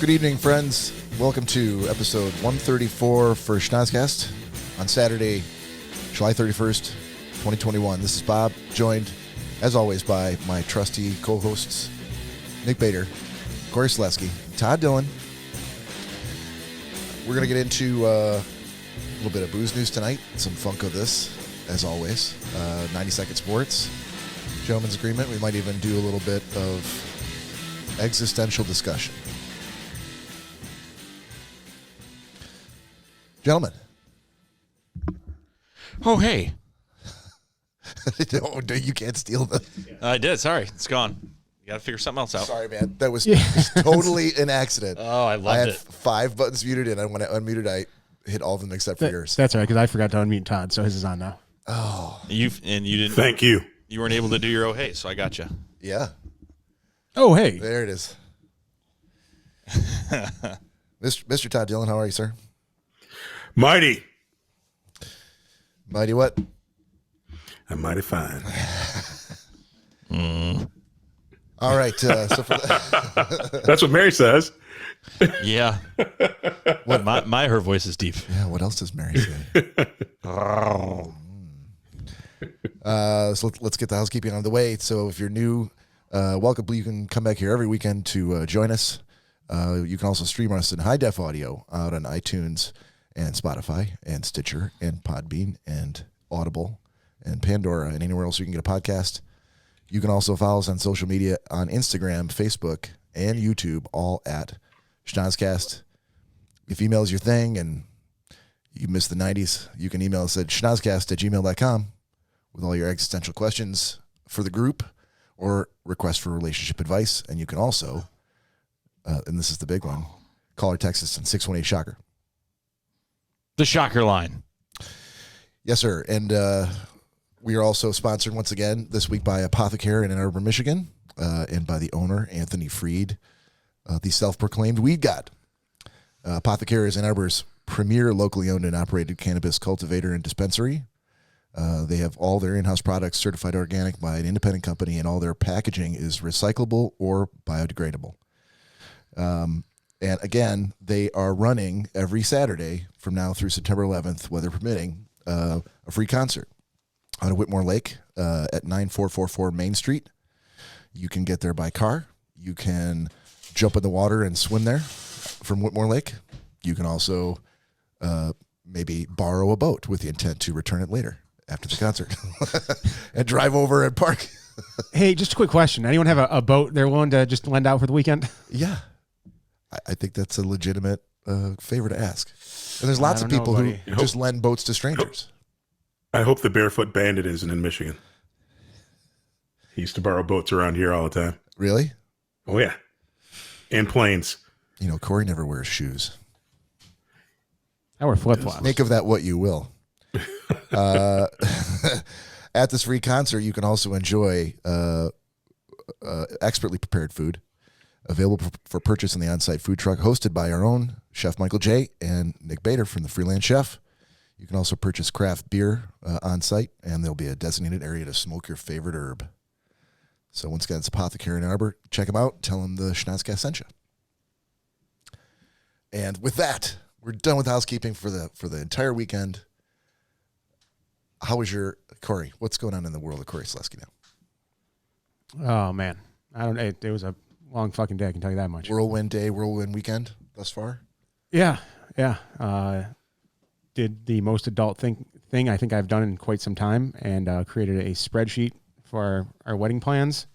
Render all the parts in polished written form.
Good evening, friends. Welcome to episode 134 for Schnozzcast on Saturday, July 31st, 2021. This is Bob, joined, as always, by my trusty co-hosts, Nick Bader, Cory, Todd Dillon. We're going to get into a little bit of booze news tonight, some Funko This, as always, 90-second sports, gentleman's agreement. We might even do a little bit of existential discussion. Gentlemen. Oh, hey. No, you can't steal them. I did. Sorry. It's gone. You got to figure something else out. Sorry, man. That was totally an accident. Oh, I loved it. I had 5 buttons muted, and when I unmuted, I hit all of them except for yours. That's all right, because I forgot to unmute Todd, so his is on now. Oh. You didn't. Thank you. You weren't able to do your oh, hey, so I got you. Yeah. Oh, hey. There it is. Mr. Todd Dillon, how are you, sir? Mighty. Mighty what? I'm mighty fine. All right. So for That's what Mary says. Yeah. What her voice is deep. yeah, what else does Mary say? So let's get the housekeeping on the way. So if you're new, welcome. You can come back here every weekend to join us. You can also stream us in high def audio out on iTunes and Spotify and Stitcher and Podbean and Audible and Pandora and anywhere else you can get a podcast. You can also follow us on social media on Instagram, Facebook, and YouTube, all at Schnozzcast. If email is your thing and you miss the 90s, you can email us at schnozzcast@gmail.com with all your existential questions for the group or requests for relationship advice. And you can also, and this is the big one, call or text us on 618-SHOCKER. The shocker line. Yes, sir. And we are also sponsored once again this week by Apothecary in Ann Arbor, Michigan, and by the owner, Anthony Freed, the self-proclaimed weed god. Apothecary is Ann Arbor's premier locally owned and operated cannabis cultivator and dispensary. They have all their in-house products certified organic by an independent company, and all their packaging is recyclable or biodegradable. And again, they are running every Saturday from now through September 11th, weather permitting, a free concert on Whitmore Lake at 9444 Main Street. You can get there by car. You can jump in the water and swim there from Whitmore Lake. You can also maybe borrow a boat with the intent to return it later after the concert and drive over and park. Hey, just a quick question. Anyone have a boat they're willing to just lend out for the weekend? Yeah. I think that's a legitimate favor to ask. And there's lots of people who just lend boats to strangers. I hope the Barefoot Bandit isn't in Michigan. He used to borrow boats around here all the time. Really? Oh, yeah. And planes. You know, Cory never wears shoes. I wear flip-flops. Make of that what you will. At this free concert, you can also enjoy expertly prepared food available for purchase in the on-site food truck hosted by our own Chef Michael J. and Nick Bader from the Freelance Chef. You can also purchase craft beer on-site, and there'll be a designated area to smoke your favorite herb. So once again, it's Apothecary in Ann Arbor. Check them out. Tell them the Schnozzcast sent you. And with that, we're done with housekeeping for the entire weekend. How was your Cory? What's going on in the world of Cory Slesky now? Oh, man. It was a long fucking day, I can tell you that much. Whirlwind day, whirlwind weekend thus far? Yeah. Did the most adult thing I think I've done in quite some time, and created a spreadsheet for our wedding plans.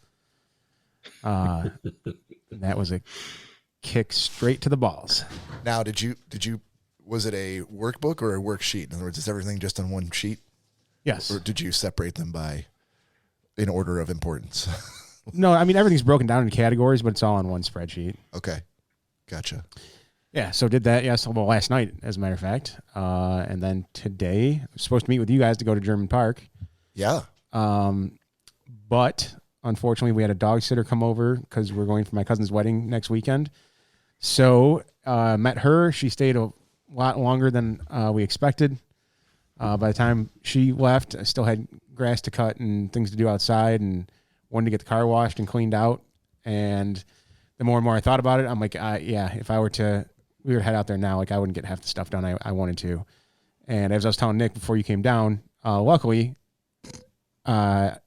That was a kick straight to the balls. Now, was it a workbook or a worksheet? In other words, is everything just on one sheet? Yes. Or did you separate them in order of importance? No, I mean, everything's broken down into categories, but it's all on one spreadsheet. Okay. Gotcha. Yeah, so did that, last night, as a matter of fact. And then today, I was supposed to meet with you guys to go to German Park. Yeah. But unfortunately, we had a dog sitter come over because we're going for my cousin's wedding next weekend. So met her. She stayed a lot longer than we expected. By the time she left, I still had grass to cut and things to do outside, and wanted to get the car washed and cleaned out. And the more and more I thought about it, I'm like, yeah, if we would head out there now, like I wouldn't get half the stuff done I wanted to. And as I was telling Nick before you came down, luckily, I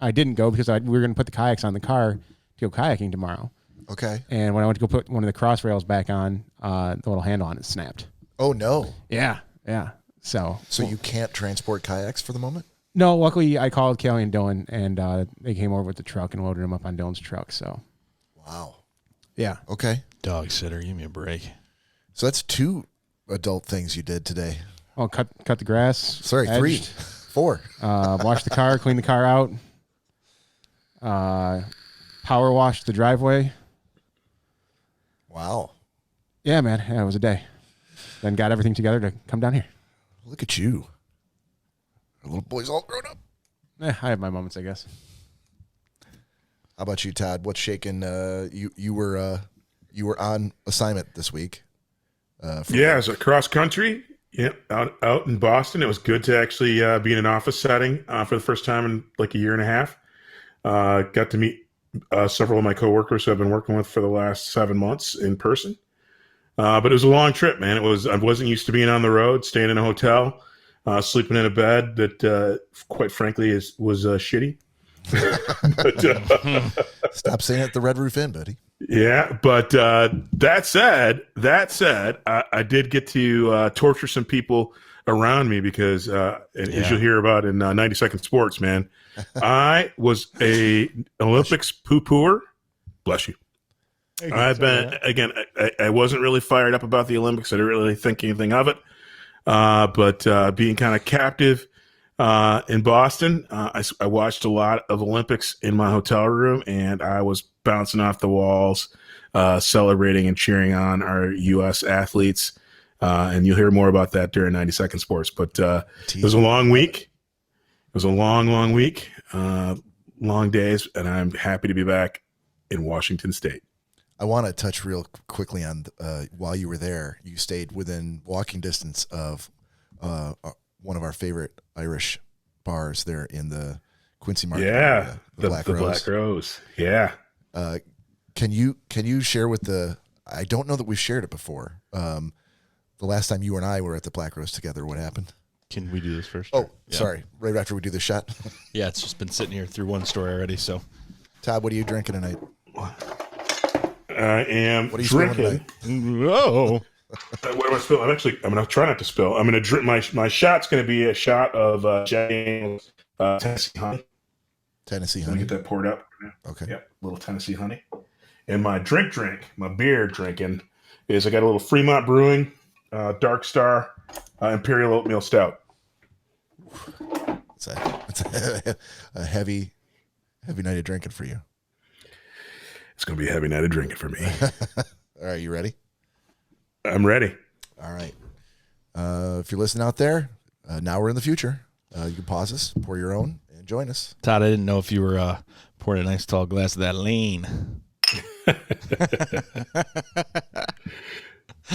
didn't go because we were going to put the kayaks on the car to go kayaking tomorrow. Okay. And when I went to go put one of the cross rails back on, the little handle on it snapped. Oh, no. Yeah. So you can't transport kayaks for the moment? No, luckily I called Kelly and Dylan, and they came over with the truck and loaded them up on Dylan's truck. So, wow. Yeah. Okay. Dog sitter, give me a break. So that's 2 adult things you did today. Oh, cut the grass. Sorry, edged, 3, 4. Wash the car, clean the car out. Power wash the driveway. Wow. Yeah, man. Yeah, it was a day. Then got everything together to come down here. Look at you. Our little boy's all grown up. I have my moments, I guess. How about you, Todd? What's shaking? You were on assignment this week. As a cross country. Yeah, out in Boston. It was good to actually be in an office setting for the first time in like a year and a half. Got to meet several of my coworkers who I've been working with for the last 7 months in person. But it was a long trip, man. I wasn't used to being on the road, staying in a hotel, sleeping in a bed that, quite frankly, was shitty. But, stop saying it at the Red Roof Inn, buddy. Yeah, but that said, I did get to torture some people around me because, as you'll hear about in 90 Second Sports, man, I was a Olympics poo-pooer. Bless you. I've been, again, I wasn't really fired up about the Olympics. I didn't really think anything of it. But being kind of captive in Boston, I watched a lot of Olympics in my hotel room, and I was bouncing off the walls, celebrating and cheering on our U.S. athletes. And you'll hear more about that during 90 Second Sports. But it was a long week. It was a long week, long days, and I'm happy to be back in Washington State. I want to touch real quickly on while you were there, you stayed within walking distance of one of our favorite Irish bars there in the Quincy Market area, the Black Rose. Yeah. Can you share with I don't know that we've shared it before. The last time you and I were at the Black Rose together, what happened? Can we do this first? Oh, yeah. Sorry. Right after we do the shot. Yeah, it's just been sitting here through one story already. So, Todd, what are you drinking tonight? I am what are you drinking. Whoa. What am I spilling? I'm going to try not to spill. I'm going to drink. My shot's going to be a shot of Jack Daniel's Tennessee honey. Tennessee Let honey. me get that poured up. Okay. Yep, little Tennessee honey. And my my beer drinking is I got a little Fremont Brewing Dark Star Imperial Oatmeal Stout. It's a heavy night of drinking for you. It's going to be a heavy night of drinking for me. All right, you ready? I'm ready. All right. If you're listening out there, now we're in the future. You can pause us, pour your own, and join us. Todd, I didn't know if you were pouring a nice tall glass of that lean.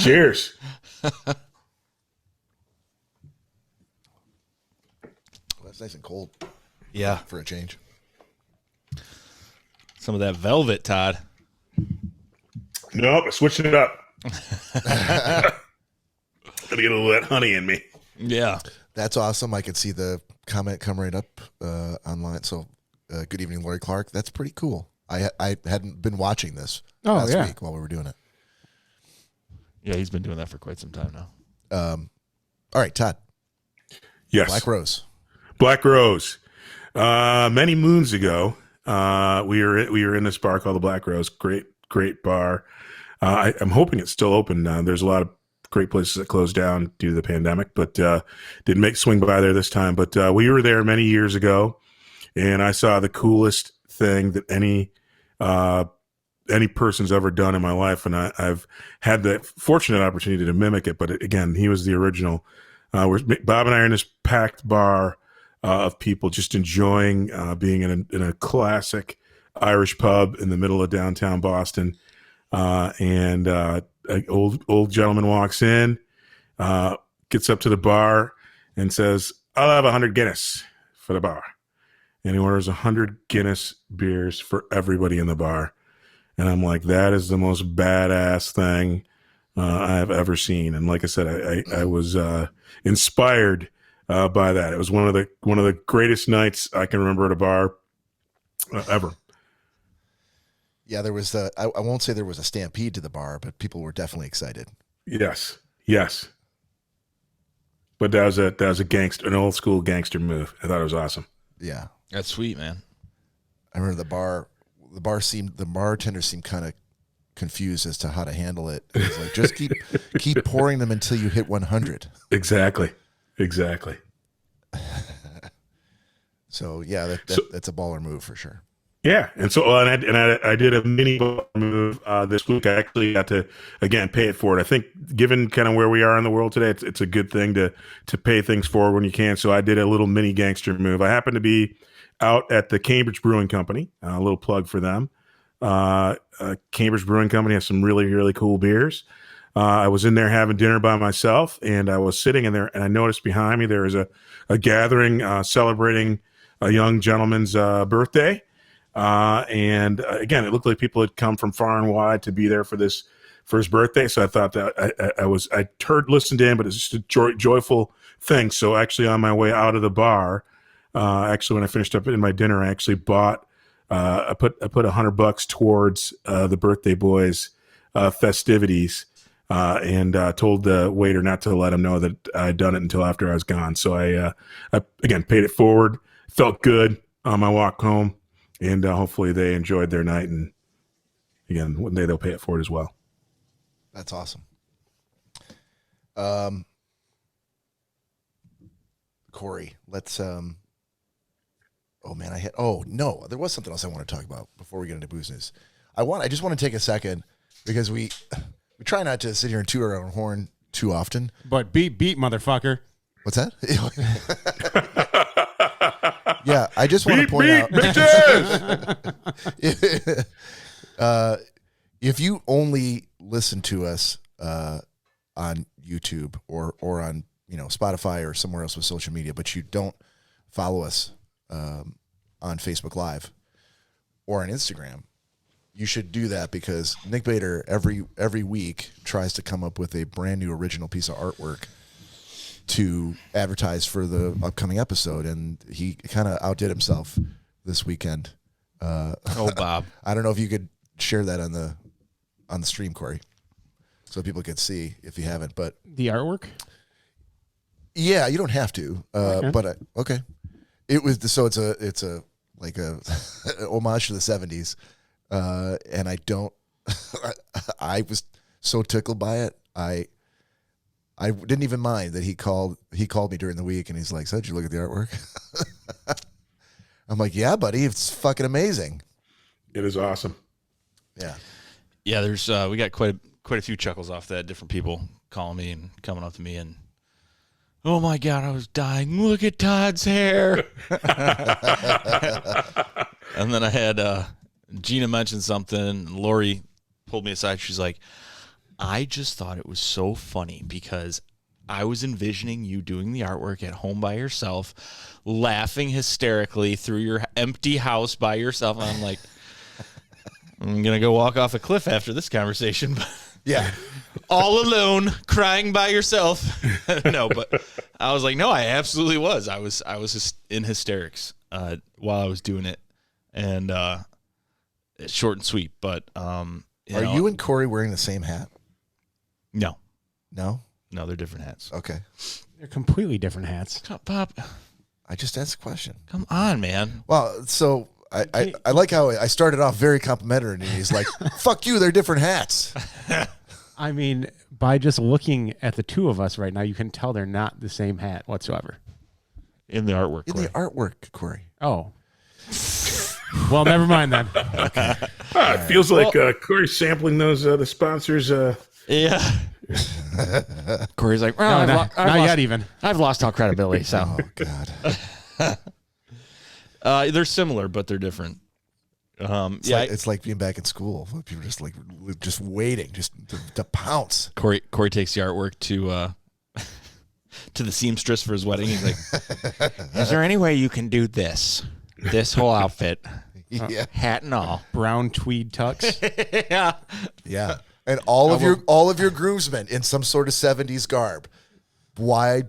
Cheers. That's nice and cold. Yeah. For a change. Some of that velvet, Todd. Nope, switching it up. Gotta get a little of that honey in me. Yeah. That's awesome. I could see the comment come right up online. So, good evening, Lori Clark. That's pretty cool. I hadn't been watching this last week while we were doing it. Yeah, he's been doing that for quite some time now. All right, Todd. Yes. Black Rose. Black Rose. Many moons ago, we were in this bar called the Black Rose. Great bar. I'm hoping it's still open now. There's a lot of great places that closed down due to the pandemic, but didn't swing by there this time. But we were there many years ago, and I saw the coolest thing that any person's ever done in my life, and I've had the fortunate opportunity to mimic it. But again, he was the original. Bob and I are in this packed bar of people just enjoying being in a classic Irish pub in the middle of downtown Boston. And an old gentleman walks in, gets up to the bar and says, "I'll have 100 Guinness for the bar." And he orders 100 Guinness beers for everybody in the bar. And I'm like, that is the most badass thing I've ever seen. And like I said, I was inspired by that. It was one of the greatest nights I can remember at a bar ever. Yeah, there was I won't say there was a stampede to the bar, but people were definitely excited. Yes. But that was an old school gangster move. I thought it was awesome. Yeah, That's sweet, man. I remember the bartender seemed kind of confused as to how to handle it. It was like, just keep pouring them until you hit 100. Exactly. So yeah, that's a baller move for sure. Yeah, and so I did a mini move this week. I actually got to again pay it forward. I think given kind of where we are in the world today, it's a good thing to pay things forward when you can. So I did a little mini gangster move. I happened to be out at the Cambridge Brewing Company. A little plug for them. Cambridge Brewing Company has some really, really cool beers. I was in there having dinner by myself, and I was sitting in there, and I noticed behind me there was a gathering celebrating a young gentleman's birthday. And again, it looked like people had come from far and wide to be there for his birthday. So I thought that I listened in, but it's just a joyful thing. So actually on my way out of the bar, actually when I finished up in my dinner, I actually bought, I put $100 towards, the birthday boys, festivities, and told the waiter not to let him know that I'd done it until after I was gone. So I again, paid it forward, felt good on my walk home. And hopefully they enjoyed their night. And again, one day they'll pay it forward as well. That's awesome. Cory, let's oh man, there was something else I want to talk about before we get into booze news. I just want to take a second because we try not to sit here and toot our own horn too often. But beat, motherfucker. What's that? Yeah, I just want to point out, if you only listen to us on YouTube or on Spotify or somewhere else with social media, but you don't follow us on Facebook Live or on Instagram, you should do that because Nick Bader every week tries to come up with a brand new original piece of artwork to advertise for the upcoming episode, and he kind of outdid himself this weekend. Bob. I don't know if you could share that on the stream, Cory, so people could see if you haven't. But the artwork, yeah, you don't have to. Okay. But okay, it was it's a like a homage to the 70s, and I was so tickled by it. I didn't even mind that he called me during the week and he's like, so did you look at the artwork? I'm like, yeah, buddy, it's fucking amazing. It is awesome. Yeah. Yeah, there's we got quite a few chuckles off that. Different people calling me and coming up to me and, oh my God, I was dying. Look at Todd's hair. And then I had Gina mention something and Lori pulled me aside. She's like, I just thought it was so funny because I was envisioning you doing the artwork at home by yourself, laughing hysterically through your empty house by yourself. And I'm like, I'm going to go walk off a cliff after this conversation. Yeah. All alone, crying by yourself. No, but I was like, no, I absolutely was. I was just in hysterics while I was doing it. And it's short and sweet. But Are you and Cory wearing the same hat? No. No? No, they're different hats. Okay. They're completely different hats. Bob, I just asked a question. come on, man. Well, so I like how I started off very complimentary and he's like, fuck you, they're different hats. I mean, by just looking at the two of us right now, you can tell they're not the same hat whatsoever. In the artwork. In the artwork, Cory. Oh. Well, never mind then. Okay. It feels like Cory's sampling those the sponsors. Yeah. Cory's like, No, not yet even. I've lost all credibility. So, Oh, God. They're similar, but they're different. It's like being back in school. People just waiting, just to pounce. Cory takes the artwork to the seamstress for his wedding. He's like, is there any way you can do this whole outfit Yeah. hat and all. Brown tweed tux. Yeah. Yeah. And all of your groomsmen in some sort of 70s garb. Wide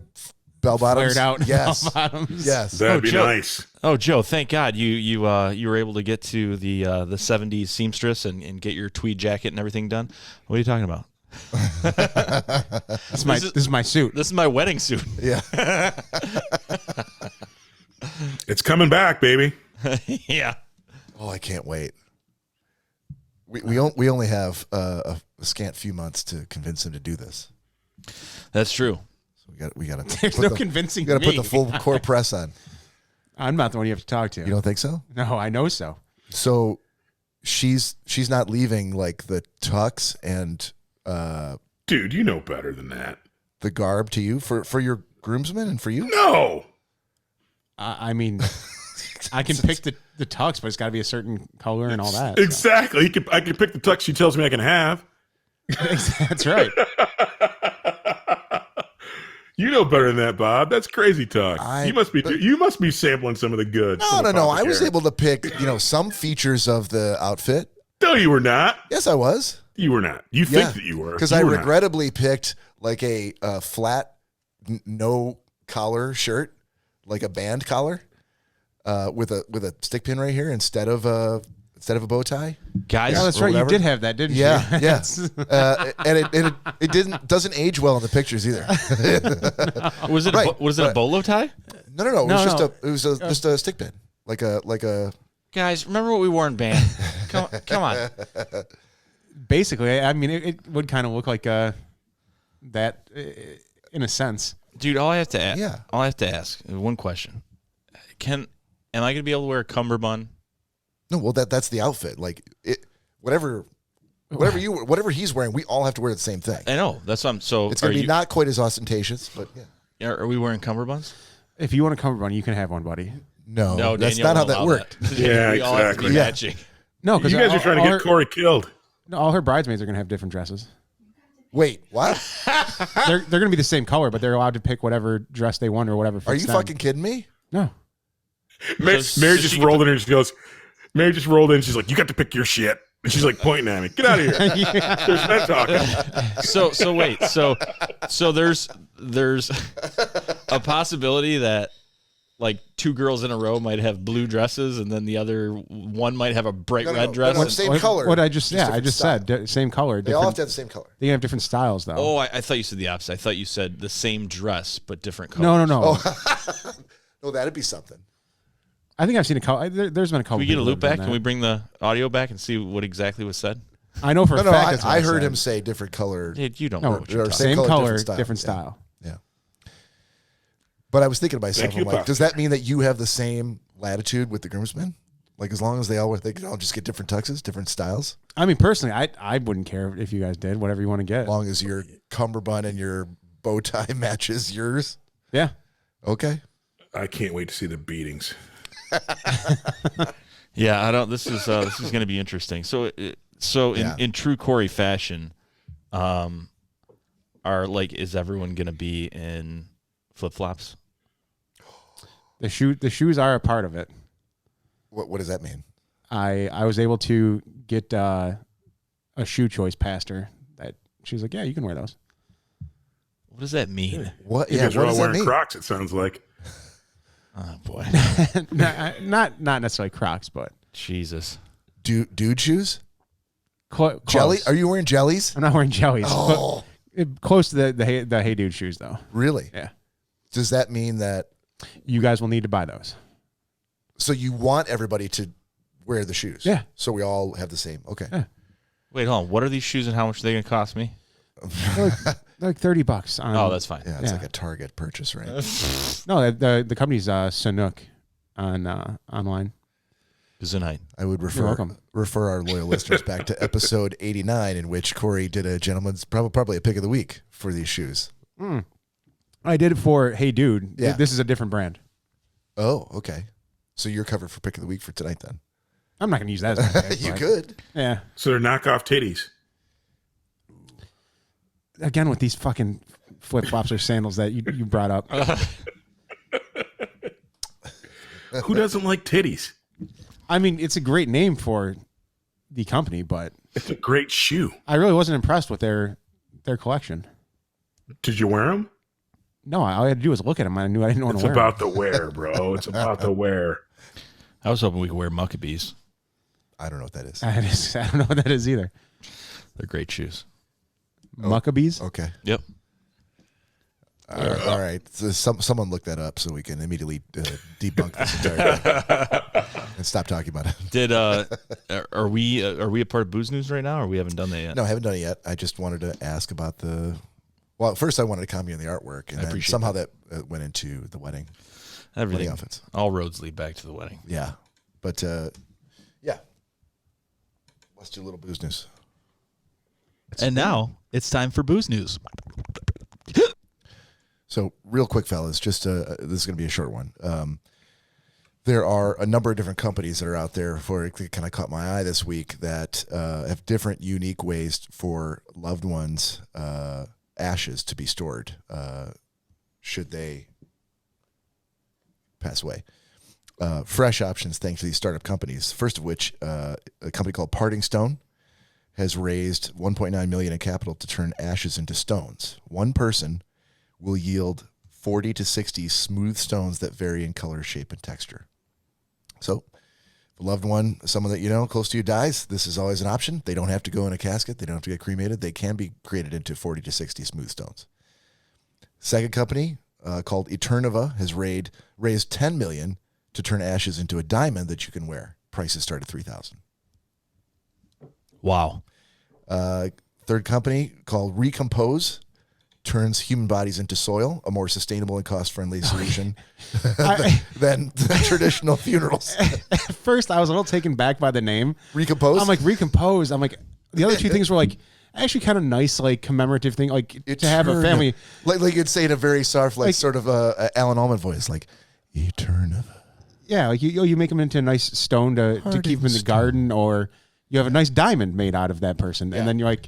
bell bottoms. Flared out Yes. bell bottoms. Yes. That'd be Joe. nice. Oh, Joe, thank God you were able to get to the 70s seamstress and get your tweed jacket and everything done. What are you talking about? This is my suit. This is my wedding suit. Yeah. It's coming back, baby. Yeah. Oh, I can't wait. We only have a scant few months to convince him to do this. That's true. So we got to. There's no convincing We got to put me. the full core press on. I'm not the one you have to talk to. You don't think so? No, I know so. So she's not leaving like the tux and Dude, you know better than that. the garb to you for your groomsmen and for you. No. I mean, I can pick the tux, but it's got to be a certain color and all that. so. Exactly. I can pick the tux she tells me I can have. That's right. You know better than that, Bob. That's crazy talk. You must be sampling some of the goods. No. I was able to pick some features of the outfit. No, you were not. Yes, I was. You were not. You think that you were. Because You I were not. regrettably picked like a flat, no collar shirt, like a band collar, with a stick pin right here instead of a bow tie. Guys, Oh, that's or right. whatever. You did have that, didn't you? Yeah, yeah. And it doesn't age well in the pictures either. was it Right, was it a bolo tie? No. It was No, just a stick pin, like a. Guys, remember what we wore in band? Come on. Basically, I mean, it would kind of look like that in a sense. Dude, all I have to ask. Yeah. All I have to ask is one question. Am I going to be able to wear a cummerbund? No, well that's the outfit. Like whatever he's wearing, we all have to wear the same thing. I know. That's what I'm. So It's gonna be not quite as ostentatious, but yeah. Are we wearing cummerbunds? If you want a cummerbund, you can have one, buddy. No, that's Danielle not how won't that allow worked. that. Yeah, we all have to be exactly. Yeah. matching. No, because You guys are trying to get Cory killed. No, all her bridesmaids are going to have different dresses. Wait, what? They're going to be the same color, but they're allowed to pick whatever dress they want or whatever fits Are you them. fucking kidding me? No. Mary just rolled in and she goes, Mary just rolled in. She's like, you got to pick your shit. And she's like pointing at me. Get out of here. There's men talking. So wait. So there's a possibility that like two girls in a row might have blue dresses, and then the other one might have a bright red dress. No, same color. What I just different style. said, same color. They all have to have the same color. They can have different styles, though. Oh, I thought you said the opposite. I thought you said the same dress but different colors. No. No, that'd be something. I think I've seen a couple. There's been a couple. Can we get a people loop that have back? done Can we that. bring the audio back and see what exactly was said? I know for a fact. That's what I heard said. him say different color. Dude, you don't No, know what you're or talking same same color, style. different Yeah. style. Yeah. But I was thinking to myself, Thank you, I'm like, Pop. does that mean that you have the same latitude with the groomsmen? Like, as long as they can all just get different tuxes, different styles, I mean, personally, I wouldn't care if you guys did whatever you want to get. as long as your cummerbund and your bow tie matches yours. Yeah. Okay. I can't wait to see the beatings. Yeah, I don't. This is going to be interesting. So Yeah. in true Cory fashion, is everyone going to be in flip flops? The shoes are a part of it. What does that mean? I was able to get a shoe choice past her that she's like, yeah, you can wear those. What does that mean? What? You Yeah. guys What are all does that wearing mean? Crocs, it sounds like. Oh boy, not necessarily Crocs, but Jesus. Dude shoes? close. Jelly? Are you wearing jellies? I'm not wearing jellies. Oh, But close to the Hey Dude shoes, though. really? Yeah. Does that mean that? You guys will need to buy those. So you want everybody to wear the shoes? Yeah. So we all have the same. Okay. Yeah. Wait, hold on. What are these shoes and how much are they going to cost me? They're like $30 on. Oh, that's fine. Yeah, it's Yeah. like a Target purchase, right? No, the company's Sanook on online. Gesundheit. I would You're welcome. refer our loyal listeners back to episode 89, in which Cory did a gentleman's probably a pick of the week for these shoes. I did it for Hey Dude. Yeah. This is a different brand. Oh, okay. So you're covered for pick of the week for tonight then. I'm not going to use that as my pick, You but- could. Yeah. So they're knockoff titties. Again, with these fucking flip flops or sandals that you brought up. Who doesn't like titties? I mean, it's a great name for the company, but It's a great shoe. I really wasn't impressed with their collection. Did you wear them? No, all I had to do was look at them. I knew I didn't want It's to wear about them. the wear, bro. It's about the wear. I was hoping we could wear Muckabees. I don't know what that is. I don't know what that is either. They're great shoes. Muckabees? Okay. Yep. All right. So someone look that up so we can immediately debunk this entire thing and stop talking about it. Did are we a part of Booze News right now, or we haven't done that yet? No, I haven't done it yet. I just wanted to ask about the. Well, first I wanted to comment on the artwork, and then somehow that went into the wedding. Everything. Outfits. All roads lead back to the wedding. Yeah, but yeah. Let's do a little booze news. And now it's time for Booze News. So, real quick, fellas, just this is going to be a short one. There are a number of different companies that are out there for it kind of caught my eye this week that have different unique ways for loved ones' ashes to be stored should they pass away. Fresh options thanks to these startup companies. First of which, a company called Parting Stone has raised $1.9 million in capital to turn ashes into stones. One person will yield 40 to 60 smooth stones that vary in color, shape, and texture. So, if a loved one, someone that you know close to you dies, this is always an option. They don't have to go in a casket. They don't have to get cremated. They can be created into 40 to 60 smooth stones. Second company called Eterniva has raised $10 million to turn ashes into a diamond that you can wear. Prices start at $3,000. Wow. Third company called Recompose turns human bodies into soil, a more sustainable and cost-friendly solution than traditional funerals. At first, I was a little taken back by the name. Recompose? I'm like, Recompose. I'm like, the other two things were like, actually kind of nice, like commemorative thing, like to have a family. Like you'd say in a very soft, like sort of Alan Allman voice, like, Eterniva. Yeah, like you make them into a nice stone to keep them in the garden, or you have a nice diamond made out of that person. And then you're like,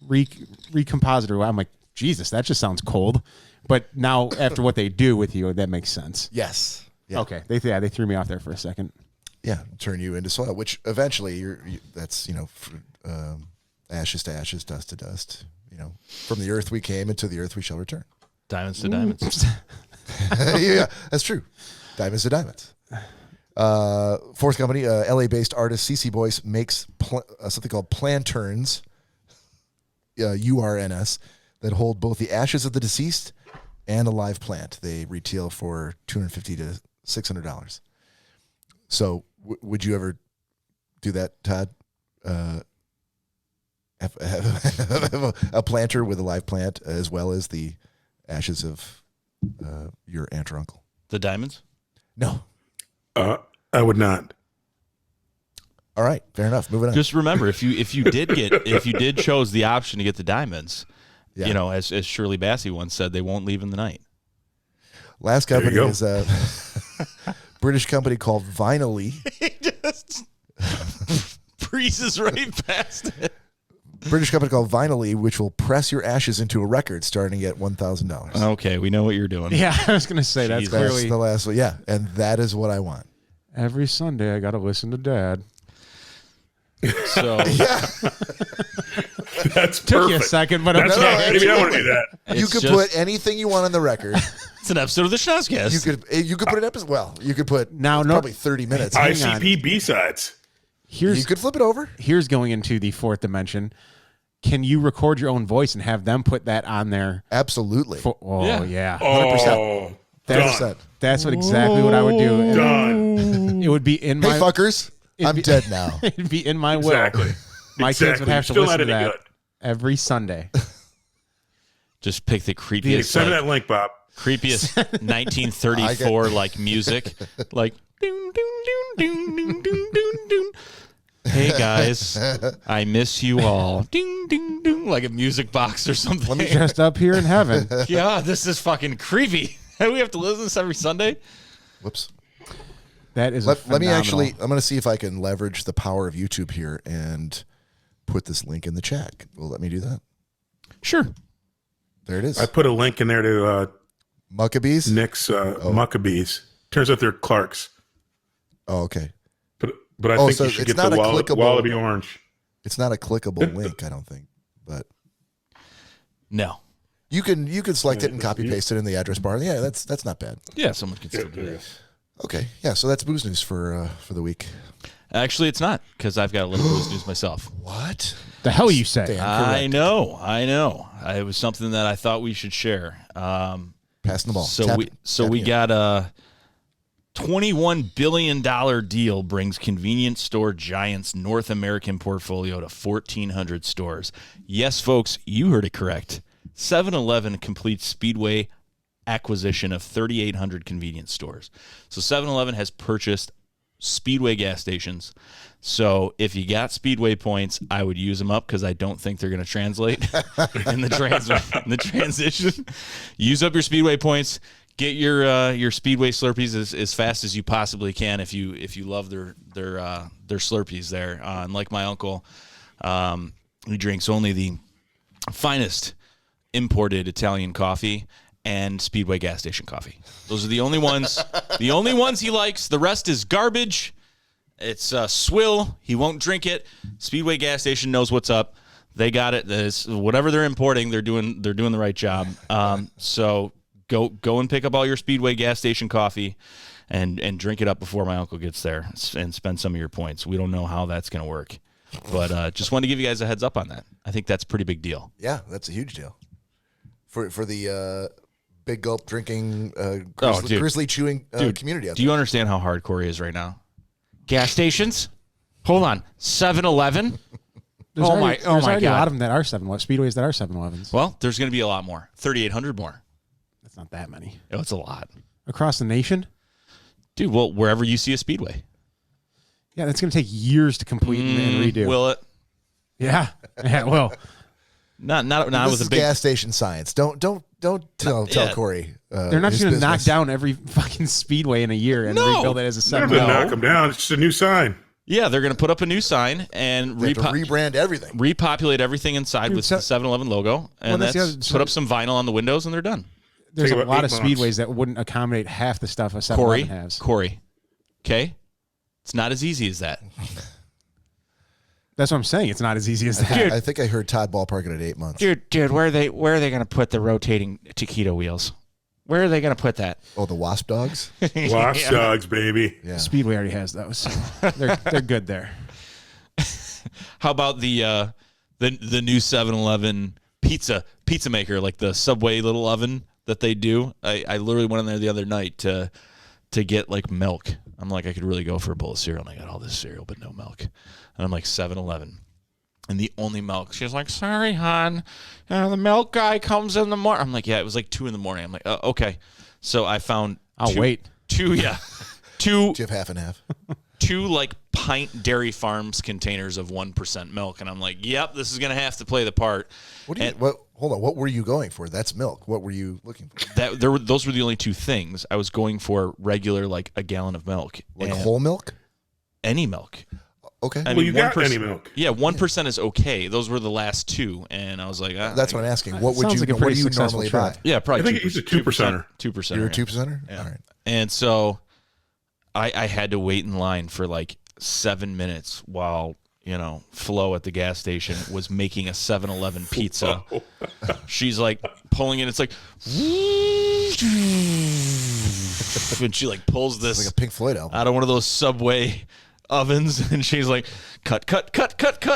recompositor. I'm like, Jesus, that just sounds cold. But now after what they do with you, that makes sense. Yes. Yeah. Okay. They threw me off there for a second. Yeah, turn you into soil, which eventually that's, ashes to ashes, dust to dust. From the earth we came, and to the earth we shall return. Diamonds to diamonds. Yeah, that's true. Diamonds to diamonds. Fourth company, LA-based artist CC Boyce makes something called planterns, URNS, that hold both the ashes of the deceased and a live plant. They retail for $250 to $600. So, would you ever do that, Todd? Have a planter with a live plant as well as the ashes of your aunt or uncle? The diamonds? No. I would not. All right, fair enough. Moving on. Just remember, if you did chose the option to get the diamonds, as Shirley Bassey once said, they won't leave in the night. Last company is a British company called Vinyl. He just breezes right past it. British company called Vinyl, which will press your ashes into a record starting at $1,000. Okay, we know what you're doing. Yeah, I was going to say that's Jesus. That's clearly the last one. Yeah, and that is what I want. every Sunday. I got to listen to Dad. So That's Took you a perfect. second, but That's okay. not, maybe I want to do that. You it's could just- put anything you want on the record. it's an episode of the Schnozzcast. You could put an episode. Well, you could put Now, no- probably 30 minutes. Hang on. ICP B-sides. You could flip it over. Here's going into the fourth dimension. Can you record your own voice and have them put that on there? Absolutely. Yeah. Oh, That's done. That's exactly what I would do. And Done. it would be in Hey, my fuckers. I'm be- dead now. it'd be in my will. Exactly. My kids would have to Still listen not to any that good. every Sunday. Just pick the creepiest, Send me that link, Bob. creepiest 1934 like music, like. Doon, doon, doon, doon, doon, doon, doon. Hey guys, I miss you all. Ding, ding, ding, like a music box or something. Just up here in heaven. Yeah, this is fucking creepy. We have to listen to this every Sunday. Whoops. That is Let me phenomenal. actually, I'm going to see if I can leverage the power of YouTube here and put this link in the chat. Will let me do that? Sure. There it is. I put a link in there to Muckabees? Nick's Muckabees. Turns out they're Clark's. Oh, okay. But I Oh, think so you should it's get the not a clickable- Wallaby Orange. It's not a clickable link, I don't think. But No. you can select it and Yeah, copy paste it in the address bar. Yeah, that's not bad. Yeah, someone can Yeah, still do that. Okay, yeah. So that's booze news for the week. Actually, it's not, because I've got a little booze news myself. What? The hell you say? Damn. I know. It was something that I thought we should share. Passing the ball. So we got a $21 billion deal brings convenience store giants North American portfolio to 1,400 stores. Yes, folks, you heard it correct. 7-Eleven completes Speedway acquisition of 3,800 convenience stores. So 7-Eleven has purchased Speedway gas stations. So if you got Speedway points, I would use them up because I don't think they're going to translate in the transition. Use up your Speedway points. Get your Speedway Slurpees as fast as you possibly can if you love their Slurpees there. And like my uncle, he drinks only the finest imported Italian coffee and Speedway gas station coffee. Those are the only ones. The only ones he likes. The rest is garbage. It's swill. He won't drink it. Speedway gas station knows what's up. They got it. Whatever they're importing, they're doing the right job. So go and pick up all your Speedway gas station coffee and drink it up before my uncle gets there and spend some of your points. We don't know how that's going to work. But just wanted to give you guys a heads up on that. I think that's a pretty big deal. Yeah, that's a huge deal. For the big gulp drinking, grizzly chewing community out Do you understand how hard Cory is right now? Gas stations? Hold on. 7-Eleven? There's already my a lot God. of them that are 7-Eleven. Speedways that are 7-Elevens. Well, there's going to be a lot more. 3,800 more. That's not that many. Oh, it's a lot. Across the nation? Dude, well, wherever you see a Speedway. Yeah, that's going to take years to complete and redo. Will it? Yeah. Yeah, well. Not This with is a big... gas station science. Don't tell Cory. They're not just going to knock down every fucking Speedway in a year and rebuild it as a They're 7 going to knock them down. It's just a new sign. Yeah, they're going to put up a new sign and They have to rebrand everything. repopulate everything inside with the 7-Eleven logo, and that's the other- put up some vinyl on the windows, and they're done. There's Take a about lot 8 of months. Speedways that wouldn't accommodate half the stuff a 7-Eleven has. Corey, okay? It's not as easy as that. That's what I'm saying. It's not as easy as that. I think I heard Todd ballparking at 8 months. Dude, where are they going to put the rotating taquito wheels? Where are they going to put that? Oh, the wasp dogs? Wasp dogs, baby. Yeah. Speedway already has those. So they're good there. How about the new 7-Eleven pizza maker, like the Subway little oven that they do? I literally went in there the other night to get like milk. I'm like, I could really go for a bowl of cereal, and I got all this cereal but no milk. And I'm like, 7-Eleven. And the only milk. She's like, sorry, hon. The milk guy comes in the morning. I'm like, yeah, it was like 2 in the morning. I'm like, okay. So I found I'll wait. two Do you have half and half? 2 like pint Dairy Farms containers of 1% milk. And I'm like, yep, this is going to have to play the part. Hold on. What were you going for? That's milk. What were you looking for? Those were the only 2 things. I was going for regular, like a gallon of milk. Like And whole milk? any milk. Okay. I Well, mean, you got 1%, any milk. Yeah, 1% is okay. Those were the last 2. And I was like, That's what I'm asking. What would Sounds you? like a What do pretty you successful normally trip. buy? yeah, probably I think he's a 2%er. 2%. You're a 2%er? Yeah. All right. And so I had to wait in line for like 7 minutes while, Flo at the gas station was making a 7-Eleven pizza. She's like pulling it. It's like, and she like pulls It's this like a Pink Floyd album. out of one of those Subway ovens, and she's like, cut.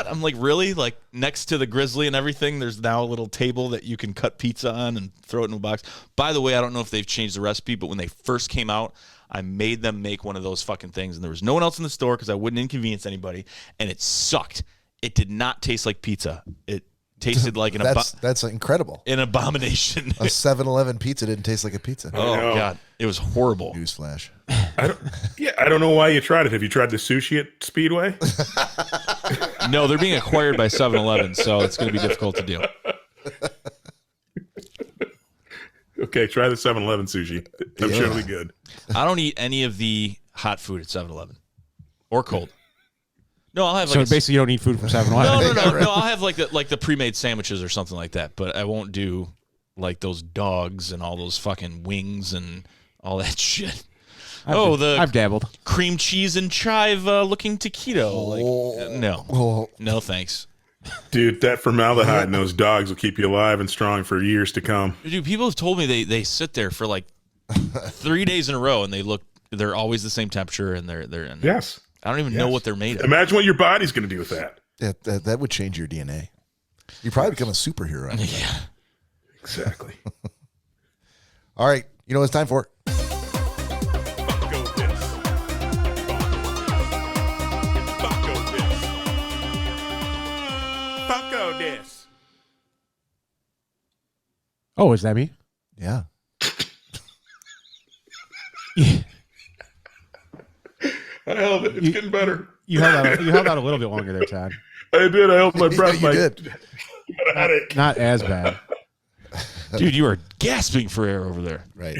I'm like, really? Like next to the Grizzly and everything, there's now a little table that you can cut pizza on and throw it in a box. By the way, I don't know if they've changed the recipe, but when they first came out, I made them make one of those fucking things, and there was no one else in the store because I wouldn't inconvenience anybody, and it sucked. It did not taste like pizza. It tasted like That's incredible. an abomination. A 7-Eleven pizza didn't taste like a pizza. Oh know. God, it was horrible. Newsflash. I don't know why you tried it. Have you tried the sushi at Speedway? No, they're being acquired by 7-Eleven, so it's going to be difficult to do. Okay, try the 7-Eleven sushi. I'm sure it'll be good. I don't eat any of the hot food at 7-Eleven or cold. No, I'll have So like basically, you don't eat food from 7-Eleven. no. I'll have like the pre-made sandwiches or something like that, but I won't do like those dogs and all those fucking wings and all that shit. I've dabbled. cream cheese and chive looking taquito. No thanks. Dude, that formaldehyde in those dogs will keep you alive and strong for years to come. Dude, people have told me they sit there for like 3 days in a row and they're always the same temperature and they're Yes. I don't even know what they're made of. Imagine what your body's going to do with that. That would change your DNA. You probably become a superhero. Yeah. Exactly. All right. You know what it's time for? Funko This. Funko This. Funko This. Oh, is that me? Yeah. I held it. It's getting better. You held out a little bit longer there, Todd. I did. I held my breath. You did. Not as bad. Dude, you are gasping for air over there. Right.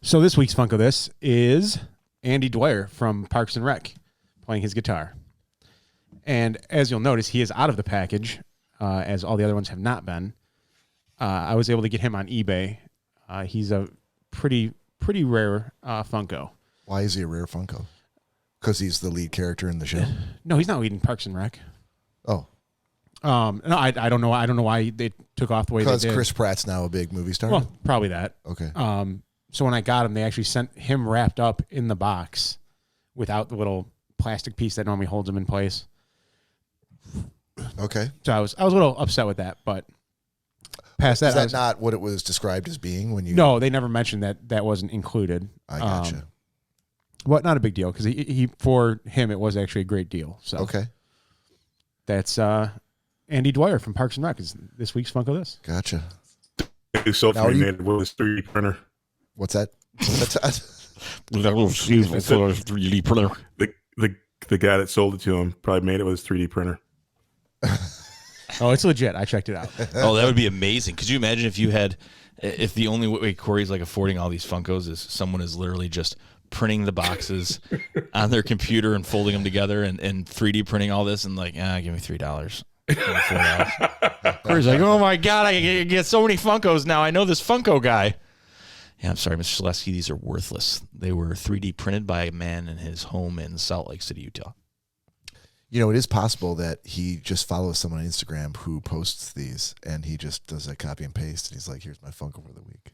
So this week's Funko This is Andy Dwyer from Parks and Rec playing his guitar. And as you'll notice, he is out of the package, as all the other ones have not been. I was able to get him on eBay. He's a pretty rare Funko. Why is he a rare Funko? Because he's the lead character in the show. No, he's not leading Parks and Rec. Oh, No, I don't know. I don't know why they took off the way they because did. Chris Pratt's now a big movie star. Well, probably that. Okay. So when I got him, they actually sent him wrapped up in the box without the little plastic piece that normally holds him in place. Okay. So I was a little upset with that, but past that, Is I that was- not what it was described as being when you? no, they never mentioned that wasn't included. I gotcha. What? Not a big deal because he for him it was actually a great deal. So Okay. that's Andy Dwyer from Parks and Rec is this week's Funko This. Gotcha. So Now are you- made it with his 3D printer. What's that? What's that? The guy that sold it to him probably made it with his 3D printer. Oh, it's legit. I checked it out. Oh, that would be amazing. Could you imagine if the only way Corey's like affording all these Funkos is someone is literally just printing the boxes on their computer and folding them together and 3D printing all this and like, give me $3. $4. Corey's like, oh my God, I get so many Funkos now. I know this Funko guy. Yeah, I'm sorry, Mr. Selesky, these are worthless. They were 3D printed by a man in his home in Salt Lake City, Utah. You know, it is possible that he just follows someone on Instagram who posts these, and he just does a copy and paste, and he's like, "Here's my Funko for the week."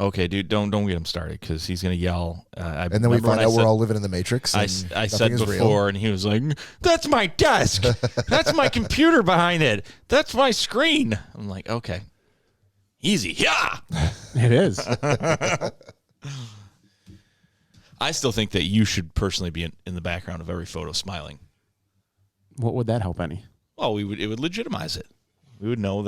Okay, dude, don't get him started because he's gonna yell. And then we find out we're all living in the Matrix. I and said nothing is before, real. and he was like, "That's my desk. That's my computer behind it. That's my screen." I'm like, "Okay, easy, yeah." It is. I still think that you should personally be in the background of every photo, smiling. What would that help any? Well, it would legitimize it. We would know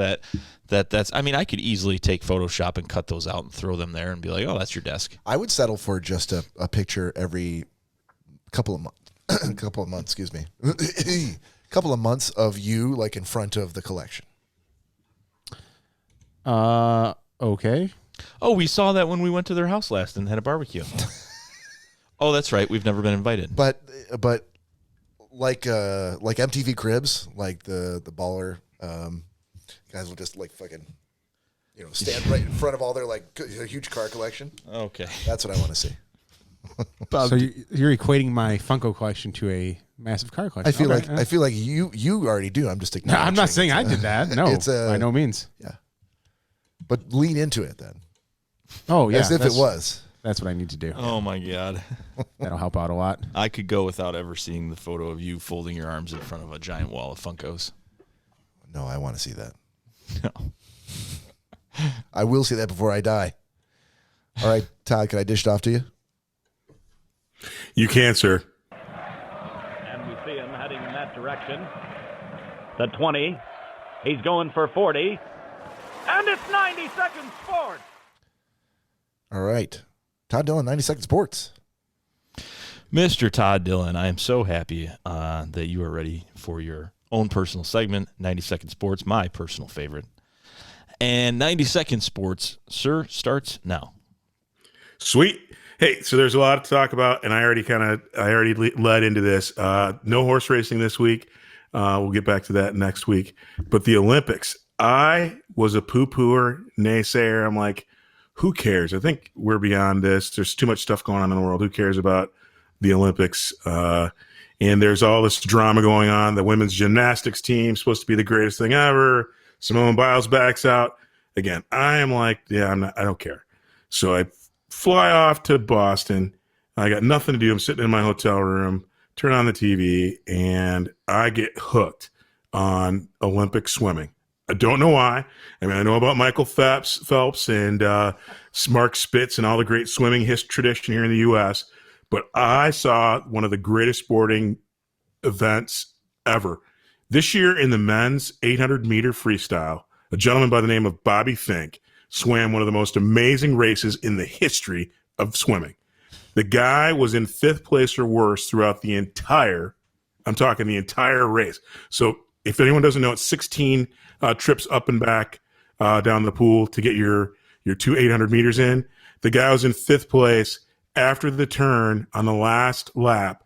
that's. I mean, I could easily take Photoshop and cut those out and throw them there and be like, "Oh, that's your desk." I would settle for just a picture every couple of months. Excuse me, couple of months of you like in front of the collection. Okay. Oh, we saw that when we went to their house last and had a barbecue. Oh, that's right. We've never been invited. But like MTV Cribs, like the baller guys will just like fucking stand right in front of all their like a huge car collection. Okay. That's what I want to see. So you're equating my Funko collection to a massive car collection. I feel like you already do. I'm just No, acknowledging. I'm not saying I did that. No, It's by no means. Yeah. But lean into it then. Oh yeah, As if it was. That's what I need to do. Oh my God. That'll help out a lot. I could go without ever seeing the photo of you folding your arms in front of a giant wall of Funkos. No, I want to see that. No. I will see that before I die. All right, Todd, can I dish it off to you? You can, sir. And we see him heading in that direction. The 20. He's going for 40. And it's 90 seconds forward. All right. Todd Dillon, 90 Second Sports. Mr. Todd Dillon, I am so happy that you are ready for your own personal segment, 90 Second Sports, my personal favorite. And 90 Second Sports, sir, starts now. Sweet. Hey, so there's a lot to talk about, and I already led into this. No horse racing this week. We'll get back to that next week. But the Olympics, I was a poo-pooer, naysayer. I'm like, who cares? I think we're beyond this. There's too much stuff going on in the world. Who cares about the Olympics? And there's all this drama going on. The women's gymnastics team supposed to be the greatest thing ever. Simone Biles backs out. Again, I am like, I don't care. So I fly off to Boston. I got nothing to do. I'm sitting in my hotel room, turn on the TV, and I get hooked on Olympic swimming. I don't know why. I mean, I know about Michael Phelps and Mark Spitz and all the great swimming tradition here in the U.S., but I saw one of the greatest sporting events ever. This year in the men's 800-meter freestyle, a gentleman by the name of Bobby Fink swam one of the most amazing races in the history of swimming. The guy was in 5th place or worse throughout the entire race. So if anyone doesn't know, it's 16 trips up and back down the pool to get your 2 800 meters in. The guy was in 5th place. After the turn on the last lap,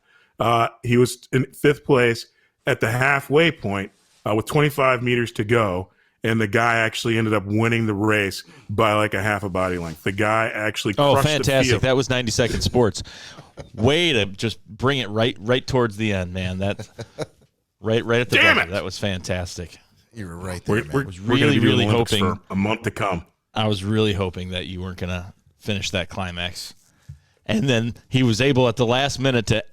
he was in 5th place at the halfway point with 25 meters to go, and the guy actually ended up winning the race by like a half a body length. The guy actually crushed fantastic. the field. That was 90 Second Sports. Way to just bring it right towards the end, man. That right at the Damn buzzer. it. That was fantastic. You were right there, man. We're was gonna really, be doing really Olympics hoping- for a month to come. I was really hoping that you weren't going to finish that climax. And then he was able at the last minute to,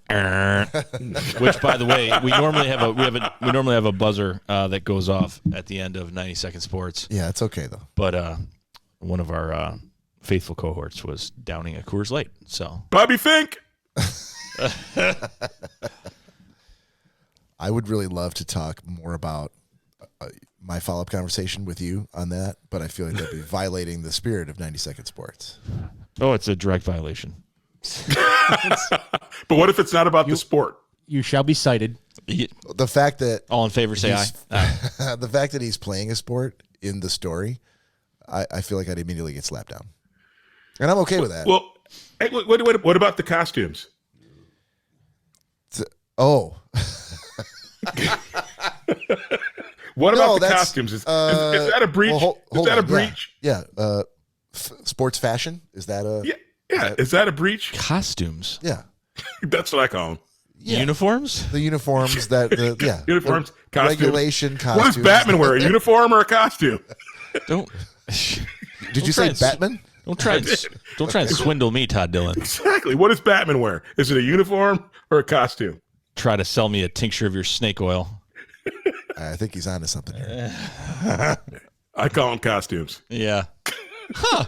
which, by the way, we normally have a buzzer that goes off at the end of 90 Second Sports. Yeah, it's okay though. But one of our faithful cohorts was downing a Coors Light. So Bobby Fink. I would really love to talk more about my follow-up conversation with you on that, but I feel like that'd be violating the spirit of 90 Second Sports. Oh, it's a direct violation. But what if it's not about the sport? You shall be cited. The fact that All in favor, say aye. Aye. the fact that he's playing a sport in the story, I feel like I'd immediately get slapped down, and I'm okay with that. Well, hey, what about the costumes? Oh, What No, about the that's, costumes? Is that a breach? well, Is that a on. breach? Yeah. Sports fashion, is that a? Yeah. Is that a breach? Costumes. Yeah. That's what I call them. Yeah. Uniforms? The uniforms that Uniforms, the costumes. regulation What costumes. does Batman wear? A uniform or a costume? Don't. Did you try say and Batman? Don't try and swindle me, Todd Dillon. Exactly. What does Batman wear? Is it a uniform or a costume? Try to sell me a tincture of your snake oil. I think he's onto something here. I call them costumes. Yeah. Huh.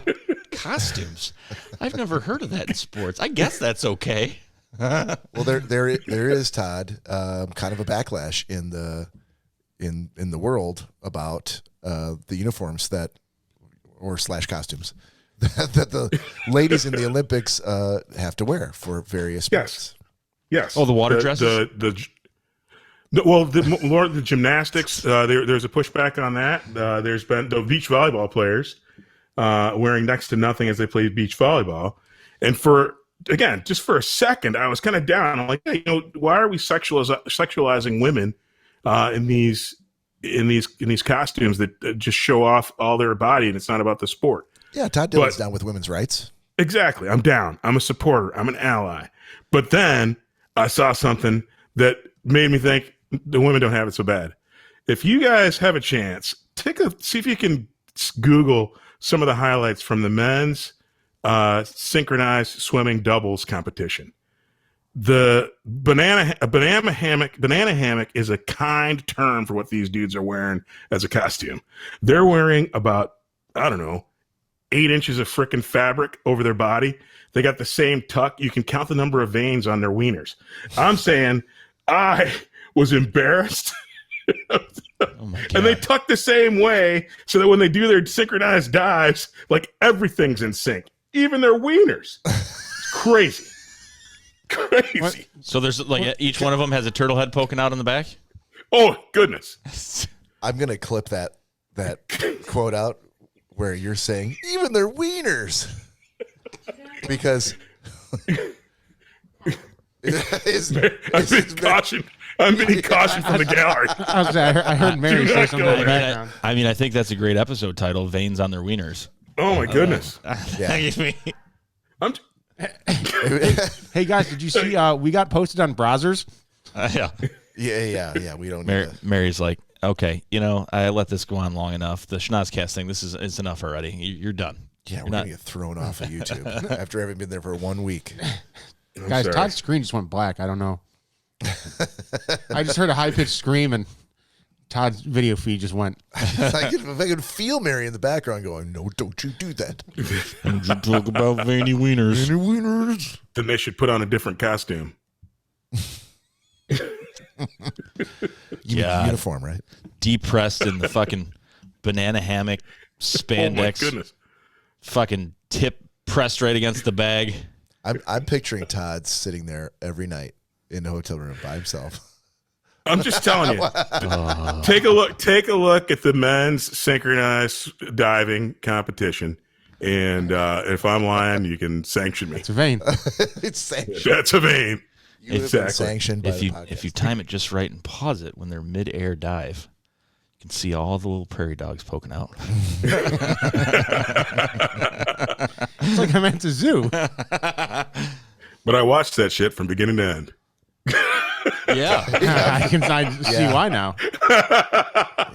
Costumes. I've never heard of that in sports. I guess that's okay. Well, there is, Todd, kind of a backlash in the world about the uniforms / costumes that the ladies in the Olympics have to wear for various sports. Yes. Oh, the water dresses? The gymnastics, there's a pushback on that. There's been the beach volleyball players wearing next to nothing as they play beach volleyball. And just for a second, I was kind of down. I'm like, hey, why are we sexualizing women in these costumes that just show off all their body, and it's not about the sport? Yeah, Todd Dillon's down with women's rights. Exactly. I'm down. I'm a supporter. I'm an ally. But then I saw something that made me think the women don't have it so bad. If you guys have a chance, see if you can Google some of the highlights from the men's synchronized swimming doubles competition. The banana hammock is a kind term for what these dudes are wearing as a costume. They're wearing about, 8 inches of frickin' fabric over their body. They got the same tuck. You can count the number of veins on their wieners. I'm saying I was embarrassed. Oh my God. And they tuck the same way so that when they do their synchronized dives, like everything's in sync, even their wieners. It's crazy. Crazy. What? So there's each one of them has a turtle head poking out on the back? Oh, goodness. I'm gonna clip that quote out where you're saying even their wieners, because I'm being cautioned from the gallery. I heard Mary say something in the background. I think that's a great episode title, Veins on Their Wieners. Oh my goodness. Yeah. I'm Hey guys, did you see? We got posted on browsers. Yeah. Yeah. We don't need Mary's like, okay, I let this go on long enough. The Schnozzcast thing, this is enough already. You're done. Yeah, we're going to get thrown off of YouTube after having been there for 1 week. Guys, Todd's screen just went black. I don't know. I just heard a high-pitched scream, and Todd's video feed just went. I can feel Mary in the background going, no, don't you do that. And you talk about veiny wieners. Veiny wieners. Then they should put on a different costume. Uniform, right? Depressed in the fucking banana hammock, spandex. Oh my goodness. Fucking tip pressed right against the bag. I'm picturing Todd sitting there every night in the hotel room by himself. I'm just telling you. Take a look at the men's synchronized diving competition, and if I'm lying, you can sanction me. It's a vein. It's sanctioned. That's a vein. You have been sanctioned by the podcast. If you time it just right and pause it when they're mid-air dive, you can see all the little prairie dogs poking out. It's like I'm at the zoo. But I watched that shit from beginning to end. Yeah. I can see why now.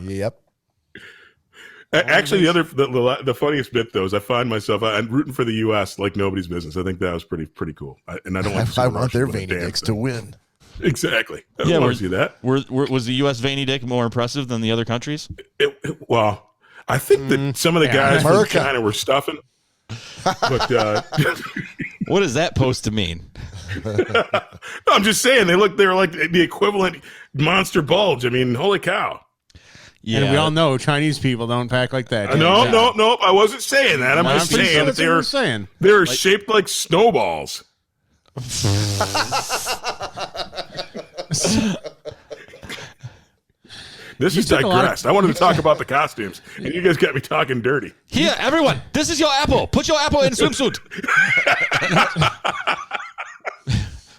Yep. Actually, the funniest bit though is I find myself I'm rooting for the U.S. like nobody's business. I think that was pretty cool. I don't want. I want their veiny dicks to win. Exactly. I don't want to see that. Was the U.S. veiny dick more impressive than the other countries? Well, I think that some of the guys from China were stuffing. But what is that supposed to mean? I'm just saying they're like the equivalent monster bulge. I mean, holy cow. Yeah. And we all know Chinese people don't pack like that. No. I wasn't saying that. I'm just saying that they're shaped like snowballs. This is digressed. I wanted to talk about the costumes, and you guys got me talking dirty. Here, everyone, this is your apple. Put your apple in swimsuit.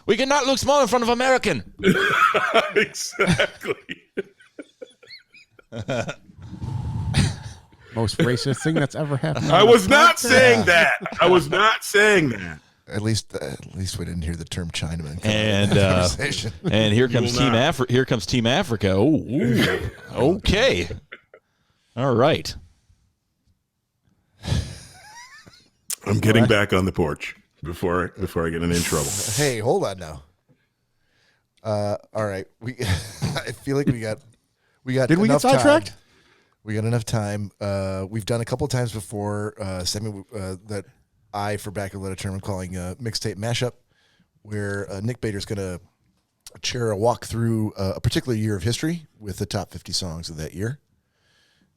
We cannot look small in front of American. Exactly. Most racist thing that's ever happened. I was not saying that. I was not saying that. At least we didn't hear the term Chinaman. And here comes Team Africa. Here comes Team Africa. Oh, okay. All right. I'm getting back on the porch before I get in trouble. Hey, hold on now. All right. I feel like we got. Did we get sidetracked? We got enough time. We've done a couple of times before. That I, for back of the term, I'm calling Mixtape Mashup, where Nick Bader's going to chair a walk through a particular year of history with the top 50 songs of that year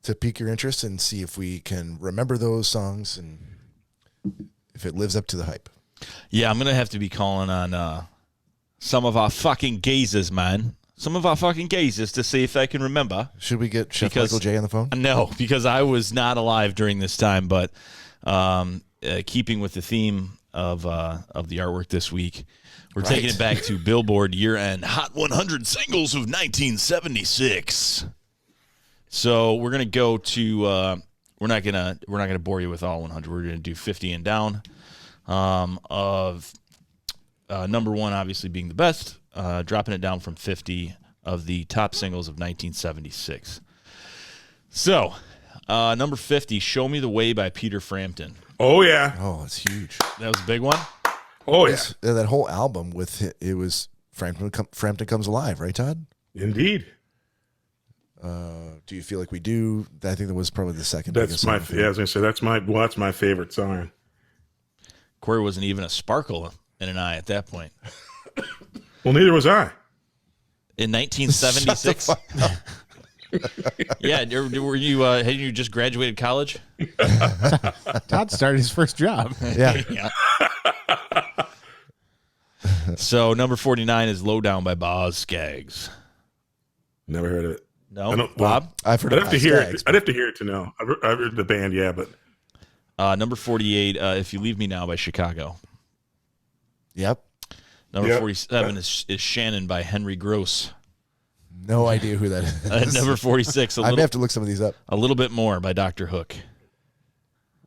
to pique your interest and see if we can remember those songs and if it lives up to the hype. Yeah, I'm going to have to be calling on some of our fucking geezers, man. Some of our fucking geezers to see if they can remember. Should we get Chef Michael J on the phone? No, because I was not alive during this time, but keeping with the theme of the artwork this week, we're taking it back to Billboard year-end Hot 100 Singles of 1976. So we're gonna go to we're not gonna bore you with all 100. We're gonna do 50 and down. Of number one, obviously being the best, dropping it down from 50 of the top singles of 1976. So number 50, "Show Me the Way" by Peter Frampton. Oh, yeah. Oh, it's huge. That was a big one? Oh, yeah. That whole album it was Frampton Comes Alive, right, Todd? Indeed. Do you feel like we do? I think that was probably the second That's biggest my, song. yeah, I was going to say, that's my favorite song. Cory wasn't even a sparkle in an eye at that point. Well, neither was I. In 1976? Yeah, were you had you just graduated college? Todd started his first job. Yeah. So number 49 is "Low Down" by Boz Scaggs. Never heard of it. No, Bob? I've heard I'd of have to hear Skaggs, it. I'd have to hear it to know. I've heard the band, yeah, but Number 48, "If You Leave Me Now" by Chicago. Yep. Number 47 is "Shannon" by Henry Gross. No idea who that is. Number 46, I may have to look some of these up. "A Little Bit More" by Dr. Hook.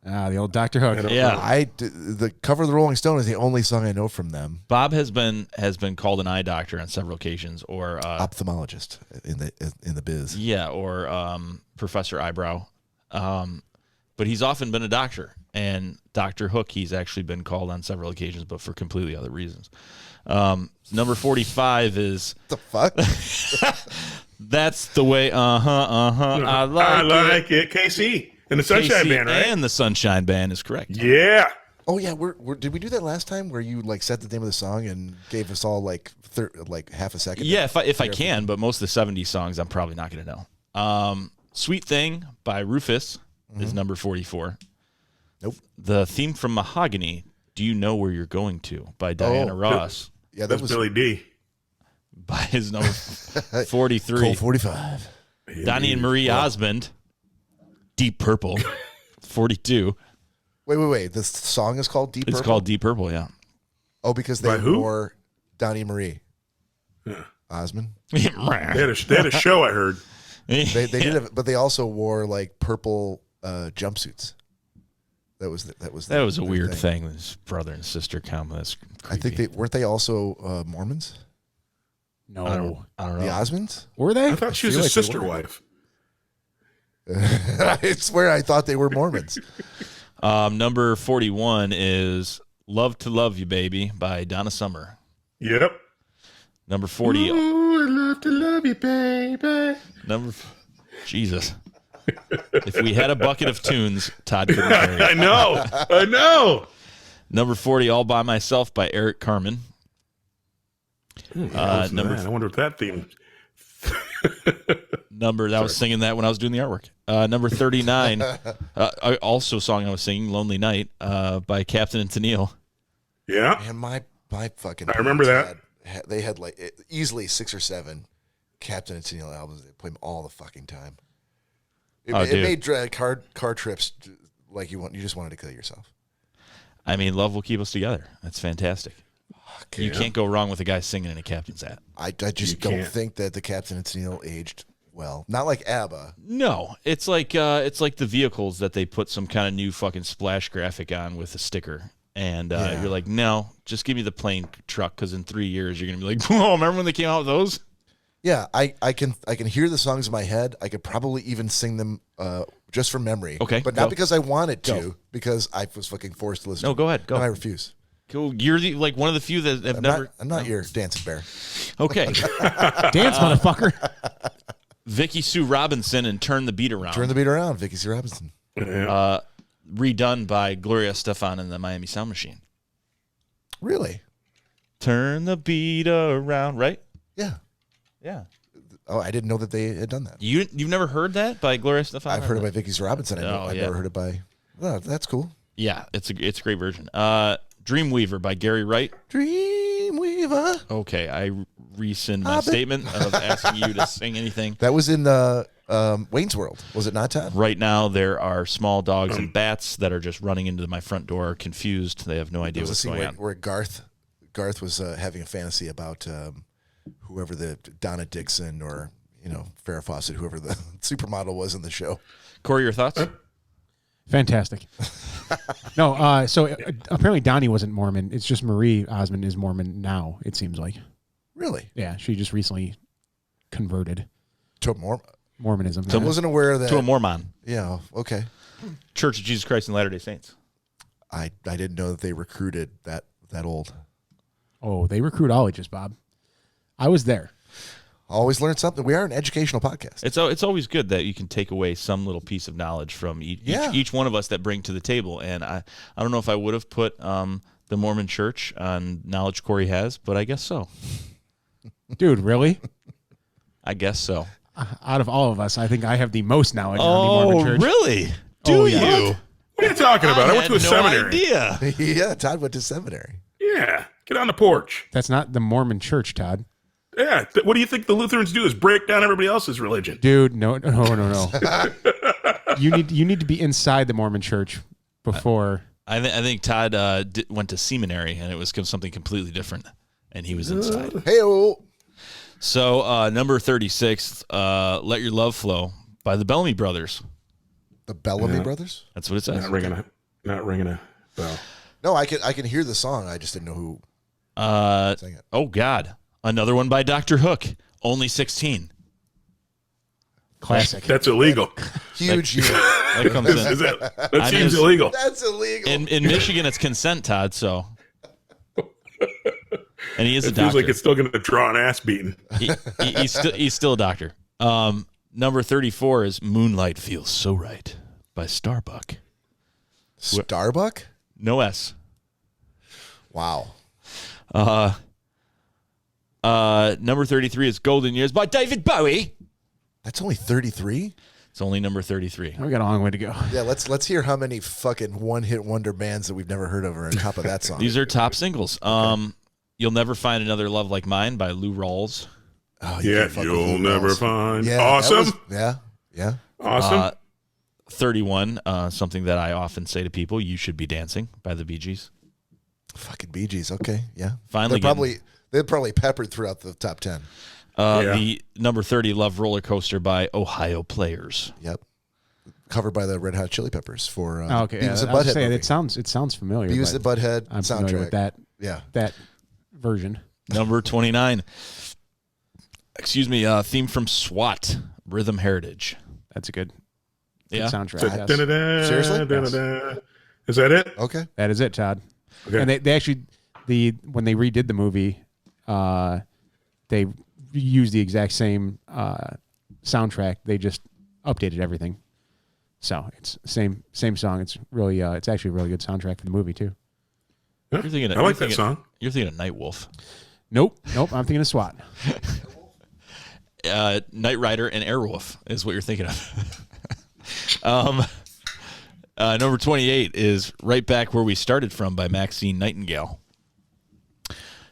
The old Dr. Hook. Yeah. The cover of the Rolling Stone is the only song I know from them. Bob has been called an eye doctor on several occasions, or Ophthalmologist in the biz. yeah, or Professor Eyebrow. But he's often been a doctor, and Dr. Hook he's actually been called on several occasions, but for completely other reasons. Number 45 is The fuck? That's the way. I like it. KC and the Sunshine KC Band, right? And the Sunshine Band is correct. Yeah. Oh yeah, did we do that last time where you like said the name of the song and gave us all like half a second? Yeah, if I can, but most of the 70s songs I'm probably not going to know. Sweet Thing by Rufus is number 44. Nope. The theme from Mahogany, Do You Know Where You're Going To by Diana Ross. Yeah, that That's was Billy D. By his number 43. Cold 45. Donnie and Marie Osmond, Deep Purple, 42. Wait. This song is called Deep Purple? It's called Deep Purple, yeah. Oh, because they By who? wore Donnie and Marie. Osmond. They had a show, I heard. They did it, but they also wore like purple jumpsuits. That was a weird thing. This brother and sister combo. That's creepy. I think weren't they also Mormons? No. I don't know. The Osmonds? Were they? I thought she was feel a like they sister were. wife. I swear I thought they were Mormons. Number 41 is Love to Love You, Baby by Donna Summer. Yep. Number 40. Ooh, I love to love you, baby. Jesus. If we had a bucket of tunes, Todd couldn't carry it. I know. Number 40, All By Myself by Eric Carmen. I wonder if that theme. I was singing that when I was doing the artwork. Number 39, also a song I was singing, Lonely Night by Captain and Tennille. Yeah. And my fucking. I remember that. They had like easily 6 or 7 Captain and Tennille albums. They played them all the fucking time. It made car trips like you just wanted to kill yourself. I mean, love will keep us together. That's fantastic. You can't go wrong with a guy singing in a captain's hat. I just don't think that the Captain and Tennille aged well. Not like ABBA. No, it's like the vehicles that they put some kind of new fucking splash graphic on with a sticker. And you're like, no, just give me the plain truck because in 3 years you're gonna be like, oh, remember when they came out with those? Yeah, I can hear the songs in my head. I could probably even sing them just from memory. Okay, but go. not because I wanted to, Go. because I was fucking forced to listen. No, go ahead, go. And I refuse. Cool. You're one of the few that have never. I'm not your dancing bear. Okay. Dance, motherfucker. Vicky Sue Robinson and Turn the Beat Around. Turn the beat around, Vicky C. Robinson. Redone by Gloria Estefan and the Miami Sound Machine. Really? Turn the beat around, right? Yeah. Yeah. Oh, I didn't know that they had done that. You've never heard that by Gloria Estefan? I've heard it by Vicky C. Robinson. I've yeah. never heard it by. Oh, that's cool. Yeah, it's a great version. Dreamweaver by Gary Wright. Dreamweaver. Okay, I rescind my statement of asking you to sing anything. That was in Wayne's World, was it not, Todd? Right now, there are small dogs and bats that are just running into my front door, confused. They have no idea There was what's a scene going on. where Garth was having a fantasy about whoever the Donna Dixon or Farrah Fawcett, whoever the supermodel was in the show. Corey, your thoughts? Fantastic. No, so apparently Donnie wasn't Mormon. It's just Marie Osmond is Mormon now, it seems like. Really? Yeah, she just recently converted To Mormonism. I wasn't aware of that. To a Mormon. Yeah. Okay. Church of Jesus Christ and Latter-day Saints. I didn't know that they recruited that old. Oh, they recruit all ages, Bob. I was there. Always learn something. We are an educational podcast. It's always good that you can take away some little piece of knowledge from each one of us that bring to the table. And I don't know if I would have put the Mormon Church on knowledge Corey has, but I guess so. Dude, really? I guess so. Out of all of us, I think I have the most knowledge on the Mormon Church. Really? Do you? What are you talking about? I went to a seminary. Idea. Yeah, Todd went to seminary. Yeah. Get on the porch. That's not the Mormon Church, Todd. Yeah. What do you think the Lutherans do is break down everybody else's religion? Dude, no. You need to be inside the Mormon Church before. I think Todd went to seminary, and it was something completely different, and he was inside. Hey-o. So number 36, Let Your Love Flow by the Bellamy Brothers. The Bellamy Brothers? That's what it says. Not ringing not ringing a bell. No, I can hear the song. I just didn't know who sang it. Oh, God. Another one by Dr. Hook. Only 16. Classic. That's illegal. Huge year. That comes in. That seems illegal. That's illegal. In Michigan, it's consent, Todd, so. And he is a It feels doctor. like it's still going to draw an ass beating. He's still a doctor. Number 34 is Moonlight Feels So Right by Starbuck. Starbuck? No S. Wow. Number 33 is Golden Years by David Bowie. That's only 33? It's only number 33. We got a long way to go. Yeah, let's hear how many fucking one-hit wonder bands that we've never heard of are on top of that song. These are top singles. You'll Never Find Another Love Like Mine by Lou Rawls. Oh, you Yeah, can't fuck with you'll Lou never Rawls. find. Yeah, that Awesome. was- yeah. Awesome. 31, something that I often say to people, You Should Be Dancing by the Bee Gees. Fucking Bee Gees. Okay, yeah. Finally They're probably peppered throughout the top 10. The number 30, Love Roller Coaster by Ohio Players. Yep. Covered by the Red Hot Chili Peppers for Okay, Beavis and I was Butthead saying, movie. it sounds familiar. Beavis and but Butthead I'm soundtrack. familiar with that. Yeah. That version. Number 29, theme from SWAT, Rhythm Heritage. That's a good Yeah. soundtrack. So, yes. da-da-da, Seriously? da-da-da. Is that it? Okay. That is it, Todd. Okay. And they actually when they redid the movie, they used the exact same soundtrack. They just updated everything. So it's same song. It's really it's actually a really good soundtrack for the movie too. You're thinking I like that song. You're thinking of Nightwolf. Nope. I'm thinking of SWAT. Knight Rider and Airwolf is what you're thinking of. Number 28 is Right Back Where We Started From by Maxine Nightingale.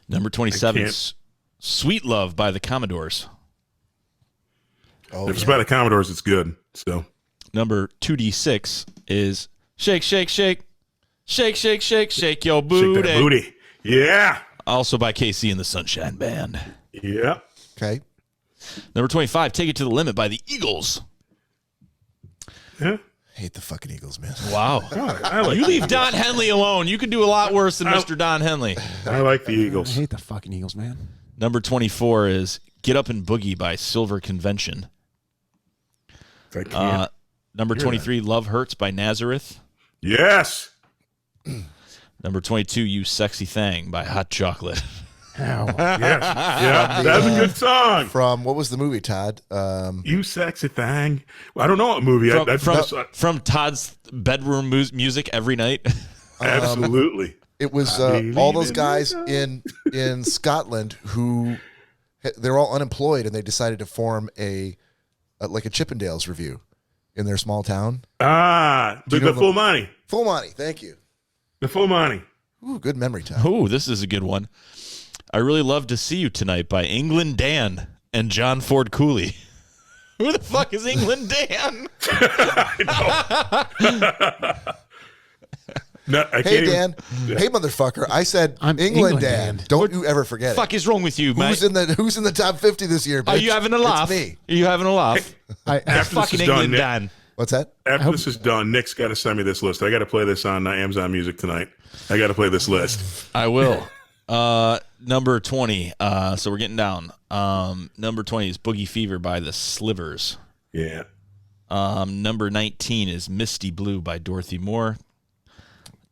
Number 27 is Sweet Love by the Commodores. Oh, If it's by the Commodores, it's good. So Number 2D6 is Shake, Shake, Shake. Shake, Shake, Shake, Shake Your Booty. shake that booty. Yeah. Also by KC and the Sunshine Band. Yeah. Okay. Number 25, Take It to the Limit by the Eagles. Yeah. Hate the fucking Eagles, man. Wow. I like. You leave Don Henley alone. You can do a lot worse than Mr. Don Henley. I like the I Eagles. hate the fucking Eagles, man. Number 24 is Get Up and Boogie by Silver Convention. I can't. Number 23, Love Hurts by Nazareth. Yes. Number 22, You Sexy Thing by Hot Chocolate. Ow. Yeah. That's a good song. From what was the movie, Todd? You sexy thing. Well, I don't know what movie. From Todd's bedroom music every night. Absolutely. It was believe all those in guys myself. in Scotland who they're all unemployed and they decided to form like a Chippendales review in their small town. The you know Full Monty. Full Monty, thank you. The Full Monty. Ooh, good memory, Todd. Ooh, this is a good one. I Really Love to See You Tonight by England Dan and John Ford Cooley. Who the fuck is England Dan? No, I Hey, can't Dan. Hey, motherfucker. I said I'm England, England Dan. Dan. Don't you ever forget Fuck it. is wrong with you, mate? Who's in the top 50 this year, bitch? Are you having a laugh? It's me. Are you having a laugh? After this Fucking is done, England Nick, Dan. What's that? after this is done, Nick's got to send me this list. I got to play this on Amazon Music tonight. I got to play this list. I will. Number 20. So we're getting down. Number 20 is Boogie Fever by the Slivers. Yeah. Number 19 is Misty Blue by Dorothy Moore.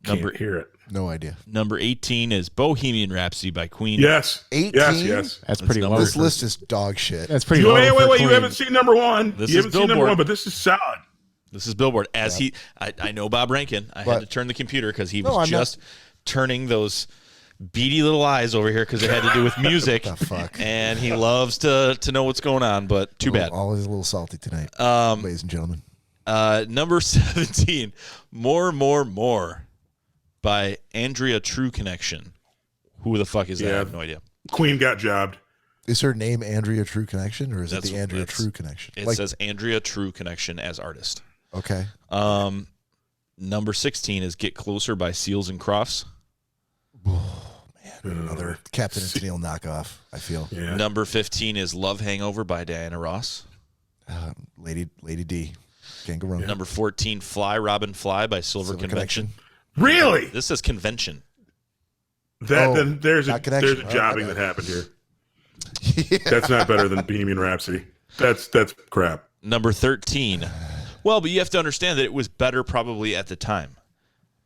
Can't hear it. No idea. Number 18 is Bohemian Rhapsody by Queen. Yes. 18? Yes. That's pretty number- low. This list is dog shit. That's pretty You, low. wait. for You Queen. haven't seen number one. This You is haven't seen number Billboard. one, but this is solid. This is Billboard. I know Bob Rankin. I had What? to turn the computer because he No, was I'm not- just turning those beady little eyes over here because it had to do with music. The fuck? And he loves to know what's going on, but too bad. Always a little salty tonight, ladies and gentlemen. Number 17, More by Andrea True Connection. Who the fuck is that? I Yeah. have no idea. Queen got jobbed. Is her name Andrea True Connection, or is it That's- the Andrea that's- True Connection? It says Andrea True Connection as artist. Okay. Number 16 is Get Closer by Seals and Crofts. Another Captain and Tennille knockoff, I feel. Yeah. Number 15 is Love Hangover by Diana Ross. Lady D. Can't go wrong. Number 14, Fly Robin Fly by Silver Convention. Really? This is convention. Then there's a not connection. jobbing that happened here. That's not better than Bohemian Rhapsody. That's crap. Number 13. Well, but you have to understand that it was better probably at the time.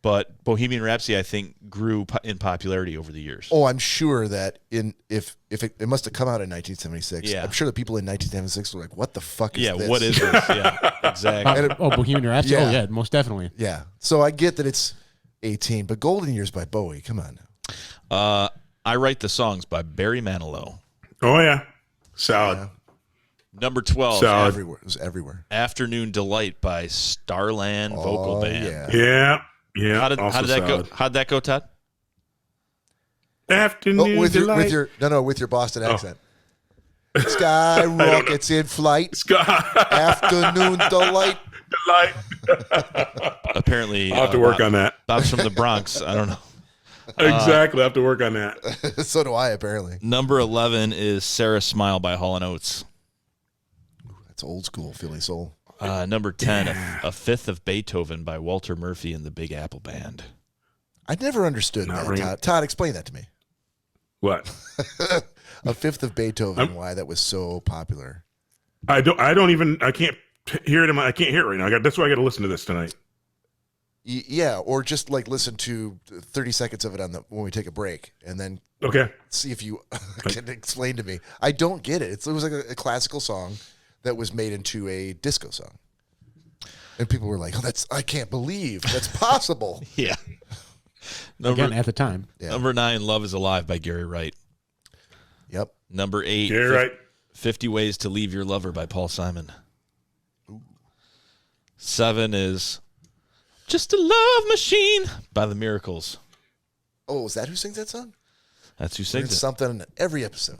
But Bohemian Rhapsody, I think, grew in popularity over the years. Oh, I'm sure that if it must have come out in 1976. Yeah. I'm sure the people in 1976 were like, "What the fuck is this?" Yeah, what is this? Yeah, exactly. Bohemian Rhapsody. Yeah. Oh yeah, most definitely. Yeah. So I get that it's 18, but Golden Years by Bowie. Come on now. I Write the Songs by Barry Manilow. Oh yeah, solid. Number 12. Solid. Everywhere. It was everywhere. Afternoon Delight by Starland Vocal Band. Yeah. Yeah. How did also that go? solid. How'd that go, Todd? Afternoon with delight. your Boston accent. Sky rockets in flight. Afternoon delight. Apparently, I'll have to work on that. Bob's from the Bronx. I don't know. Exactly. I have to work on that. So do I, apparently. Number 11 is Sarah Smile by Hall & Oates. That's old school Philly soul. Number 10, a Fifth of Beethoven by Walter Murphy and the Big Apple Band. I never understood Not that. ringing. Todd, explain that to me. What? A Fifth of Beethoven, why that was so popular. I can't hear it I can't hear it right now. That's why I got to listen to this tonight. Yeah, or just like listen to 30 seconds of it when we take a break, and then Okay. see if you can explain to me. I don't get it. It was like a classical song that was made into a disco song, and people were like, "Oh, I can't believe that's possible." Yeah. Again, at the time. Yeah. Number 9, Love is Alive by Gary Wright. Yep. Number 8, You're right. 50 Ways to Leave Your Lover by Paul Simon. 7 is Just a Love Machine by The Miracles. Oh, is that who sings that song? That's who It's sings it. something in every episode.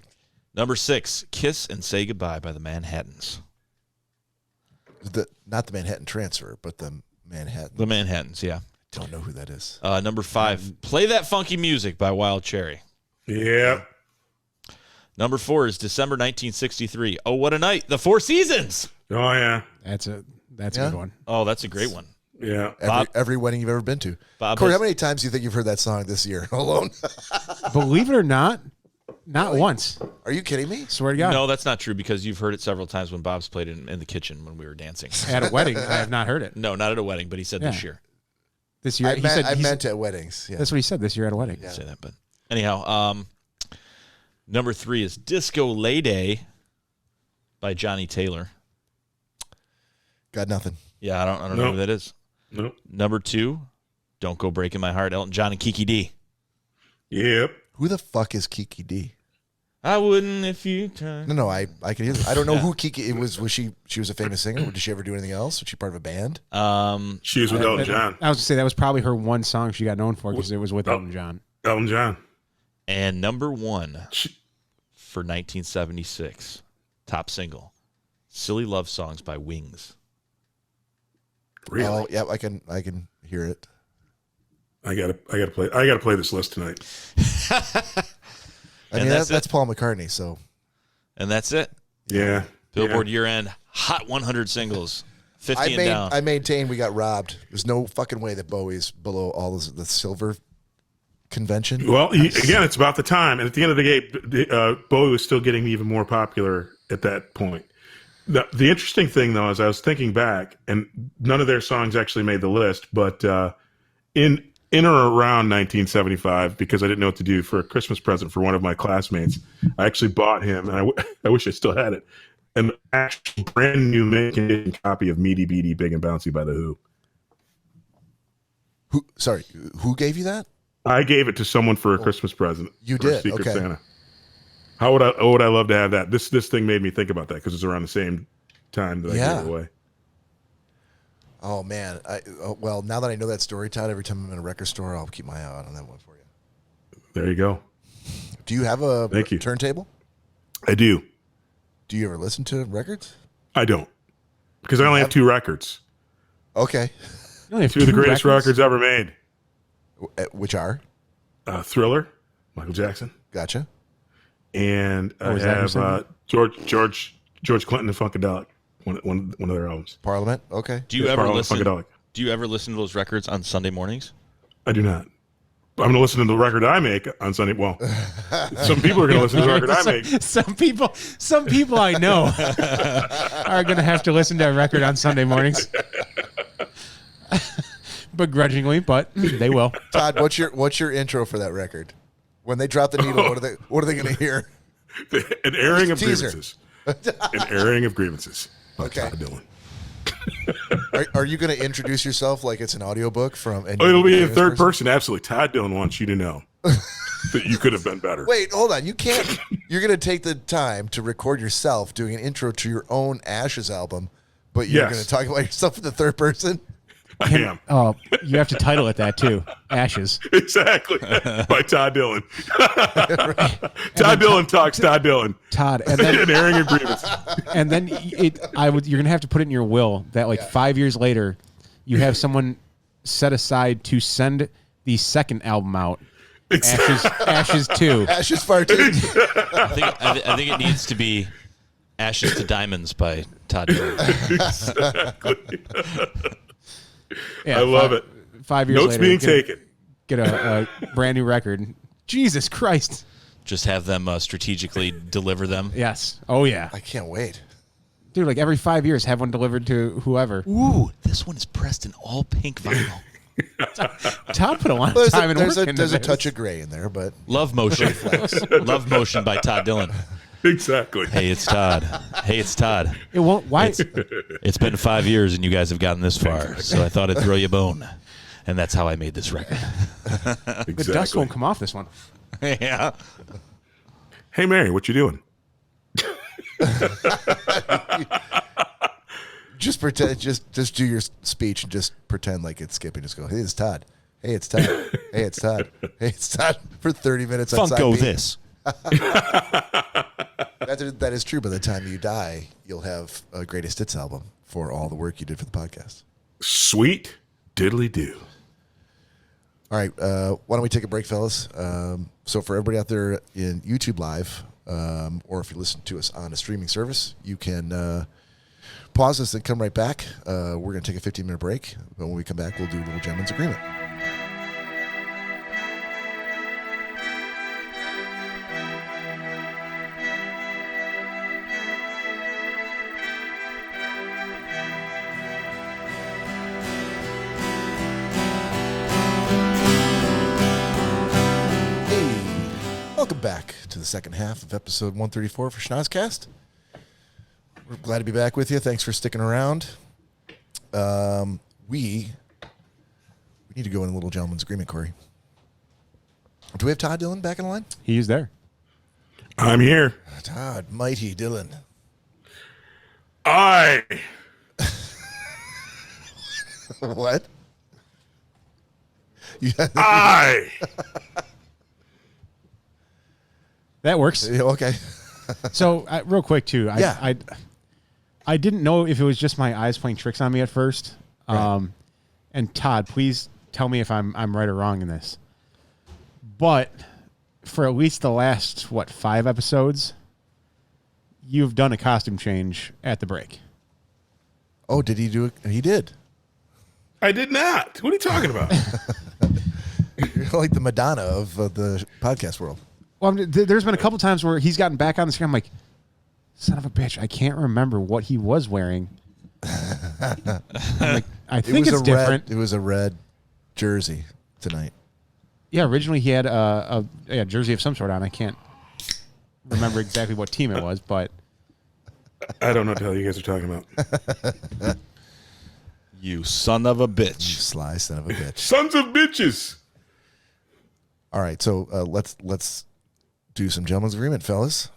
Number 6, Kiss and Say Goodbye by the Manhattans. Not the Manhattan Transfer, but the Manhattan. The Manhattans, yeah. Don't know who that is. Number 5, Play That Funky Music by Wild Cherry. Yeah. Number 4 is December 1963. Oh, What a Night, The Four Seasons. Oh yeah. That's a Yeah. good one. Oh, that's a great one. Yeah. Every wedding you've ever been to. Bob Cory, has- how many times do you think you've heard that song this year alone? Believe it or not, not once. Are you kidding me? Swear to God. No, that's not true because you've heard it several times when Bob's played it in the kitchen when we were dancing. At a wedding, I have not heard it. No, not at a wedding, but he said this Yeah. year. This year, I meant at weddings. Yeah. That's what he said this year at a wedding. Say that, but anyhow, number 3 is Disco Lady by Johnny Taylor. Got nothing. Yeah, I don't know Nope. who that is. Nope. Number 2, Don't Go Breaking My Heart, Elton John and Kiki D. Yep. Who the fuck is Kiki D? I wouldn't if you tried. No, I can hear. I don't know who Kiki. It was. Was she? She was a famous singer. Did she ever do anything else? Was she part of a band? She was with Elton John. I was to say that was probably her one song she got known for because it was with Elton John. Elton John. And number 1 She- for 1976, top single, Silly Love Songs by Wings. Really? Oh, yeah. I can hear it. I gotta play this list tonight. I mean, And that's that's Paul McCartney. So And that's it. Yeah. Billboard year-end Hot 100 singles, 50 and down. I maintain we got robbed. There's no fucking way that Bowie's below all the silver convention. Well, again, it's about the time. And at the end of the day, Bowie was still getting even more popular at that point. The interesting thing, though, is I was thinking back, and none of their songs actually made the list, but in or around 1975, because I didn't know what to do for a Christmas present for one of my classmates, I actually bought him, and I wish I still had it, an actual brand new mint condition copy of Meaty Beaty Big and Bouncy by The Who. Who gave you that? I gave it to someone for a Christmas present. You for a did? Secret Okay. Santa. How would I love to have that? This thing made me think about that because it's around the same time that I Yeah. gave it away. Oh man. Well, now that I know that story, Todd, every time I'm in a record store, I'll keep my eye out on that one for you. There you go. Do you have a Thank you. turntable? I do. Do you ever listen to records? I don't. Because I only have 2 records. Okay. You only have 2 of the greatest records ever made. Which are? Thriller, Michael Jackson. Gotcha. And I is that who have sang George Clinton and Funkadelic, one of their albums. Parliament. Okay. Do you Yeah, ever Parliament listen? Funkadelic. Do you ever listen to those records on Sunday mornings? I do not. I'm going to listen to the record I make on Sunday. Well, some people are going to listen to the record I make. Some people I know are going to have to listen to a record on Sunday mornings. Begrudgingly, but they will. Todd, what's your intro for that record? When they drop the needle, what are they going to hear? An airing of Teaser. grievances. An airing of grievances. Okay. Todd Dillon. Are you going to introduce yourself like it's an audiobook from? It'll be in third person. Absolutely. Todd Dillon wants you to know that you could have been better. Wait, hold on. You can't. You're going to take the time to record yourself doing an intro to your own Ashes album, but you're going to talk about yourself in the third person. I am. Oh, you have to title it that too. Ashes. Exactly. By Todd Dillon. Todd Dillon talks Todd Dillon. Todd, and then An airing of grievances. and then you're gonna have to put it in your will that like 5 years later, you have someone set aside to send the second album out. Ashes 2. Ashes Fire 2. I think it needs to be Ashes to Diamonds by Todd Dillon. Exactly. Yeah, I love it. 5 years Notes later, being taken. Get a brand new record. Jesus Christ. Just have them strategically deliver them. Yes. Oh yeah. I can't wait. Dude, like every 5 years, have one delivered to whoever. Ooh, this one is pressed in all pink vinyl. Todd put a lot of time and work into There's a this. touch of gray in there, but Love Motion. Love Motion by Todd Dillon. Exactly. Hey, it's Todd. Hey, it's Todd. It won't. Why? It's been 5 years and you guys have gotten this far, so I thought I'd throw you a bone. And that's how I made this record. The dust won't come off this one. Yeah. Hey, Mary, what you doing? just pretend. Just do your speech and just pretend like it's skipping. Just go, hey, it's Todd. Hey, it's Todd. Hey, it's Todd. Hey, it's Todd for 30 minutes. on Funko side B. This. That is true. By the time you die, you'll have a greatest hits album for all the work you did for the podcast. Sweet diddly do. All right, why don't we take a break, fellas? So for everybody out there in YouTube Live, or if you listen to us on a streaming service, you can pause this and come right back. We're going to take a 15-minute break, but when we come back, we'll do Little Gentleman's Agreement. Welcome back to the second half of episode 134 for Schnozzcast. We're glad to be back with you. Thanks for sticking around. We need to go in a little gentleman's agreement, Cory. Do we have Todd Dillon back in the line? He's there. I'm here. Todd, mighty Dillon. What? That works. Yeah, okay. So real quick too, Yeah. I didn't know if it was just my eyes playing tricks on me at first. Right. And Todd, please tell me if I'm right or wrong in this. But for at least the last 5 episodes, you've done a costume change at the break. Oh, did he do it? He did. I did not. What are you talking about? You're like the Madonna of the podcast world. Well, there's been a couple times where he's gotten back on the screen. I'm like, son of a bitch, I can't remember what he was wearing. I'm like, I think it's different. It was a red jersey tonight. Yeah, originally he had a jersey of some sort on. I can't remember exactly what team it was, but I don't know what the hell you guys are talking about. You son of a You bitch. sly son of a bitch. Sons of bitches. All right, so let's do some gentleman's agreement, fellas.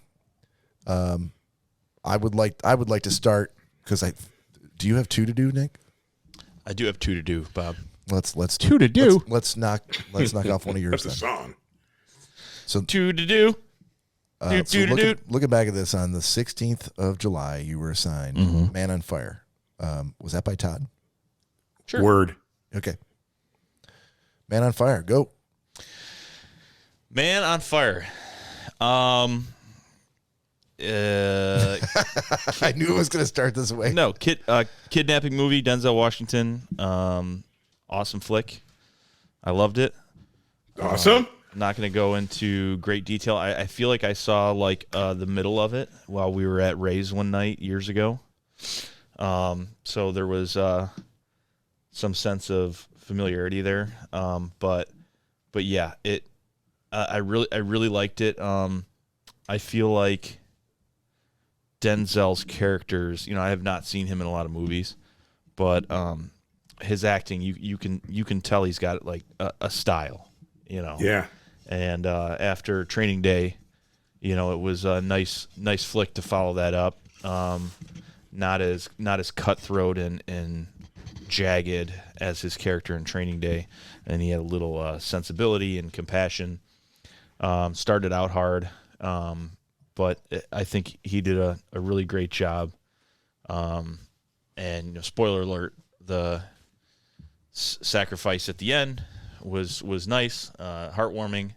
I would like to start because do you have 2 to do, Nick? I do have 2 to do, Bob. Let's 2 to do. Let's knock off one of yours That's a then. song. So 2 to do. looking back at this, on the 16th of July, you were assigned Man on Fire. Was that by Todd? Sure. Word. Okay. Man on Fire, go. Man on Fire. I knew it was going to start this way. No, kidnapping movie, Denzel Washington. Awesome flick. I loved it. Awesome. I'm not going to go into great detail. I feel like I saw like the middle of it while we were at Ray's one night years ago. So there was some sense of familiarity there. But yeah, I really liked it. I feel like Denzel's characters, I have not seen him in a lot of movies, but his acting, you can tell he's got like a style, Yeah. And after Training Day, it was a nice flick to follow that up. Not as cutthroat and jagged as his character in Training Day, and he had a little sensibility and compassion. Started out hard, but I think he did a really great job. And spoiler alert, the sacrifice at the end was nice, heartwarming,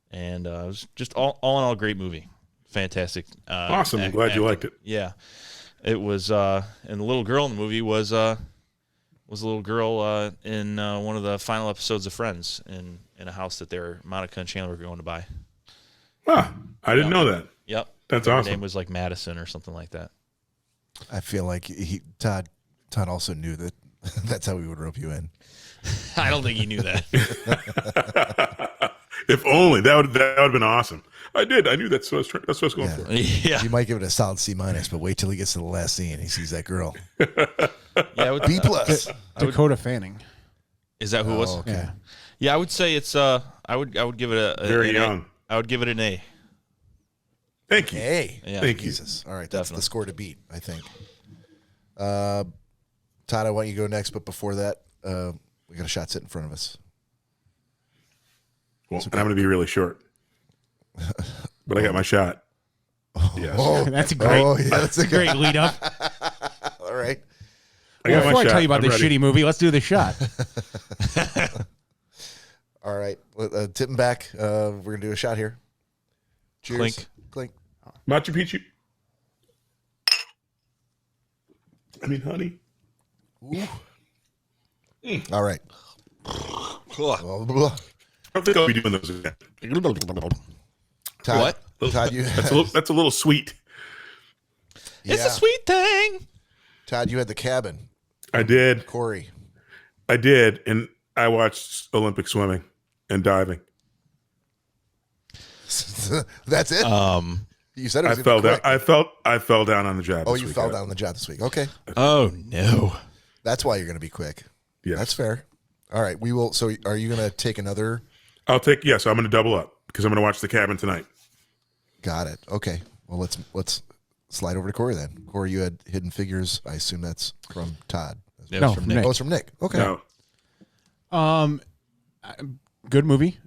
and it was just all in all a great movie. Fantastic. Awesome. I'm glad you liked it. Yeah, it was. And the little girl in the movie was a little girl in one of the final episodes of Friends in a house that Monica and Chandler were going to buy. Ah, I didn't know that. Yep. That's Her awesome. name was like Madison or something like that. I feel like Todd also knew that that's how we would rope you in. I don't think he knew that. If only that would have been awesome. I did. I knew that's what I was going for. Yeah. You might give it a solid C-, but wait till he gets to the last scene and he sees that girl. Yeah. B+. Dakota Fanning. Is that who it was? Oh, okay. Yeah. Yeah, I would say it's. I would give it Very an young. A. I would give it an A. Thank you. Hey. Yeah. Thank you. Jesus. All right. That's Definitely. the score to beat, I think. Todd, I want you to go next, but before that, we got a shot sit in front of us. Well, and I'm going to be really short. But I got my shot. Yes. Oh, That's a great. that's That's a great lead up. All right. I got Before my I shot. tell you about I'm this ready. shitty movie, let's do the shot. All right. Tipping back. We're going to do a shot here. Cheers. Clink. Clink. Machu Picchu. I mean, honey. All right. Blah, blah, blah. I don't think I'll be doing those again. Todd, What? Todd, you That's a little sweet. It's Yeah. a sweet thing. Todd, you had the cabin. I did. Cory. I did. And I watched Olympic swimming and diving. That's it. You said it I was fell gonna down. be quick. I fell down on the job. Oh, this you week. fell down on the job this week. Okay. Oh no. That's why you're going to be quick. Yes. That's fair. All right. We will. So are you going to take another? I'll take. Yes, I'm going to double up because I'm going to watch The Cabin tonight. Got it. Okay. Well, let's slide over to Cory then. Cory, you had Hidden Figures. I assume that's from Todd. It No, was from from Nick. Nick. Oh, it's from Nick. Okay. No. Good movie.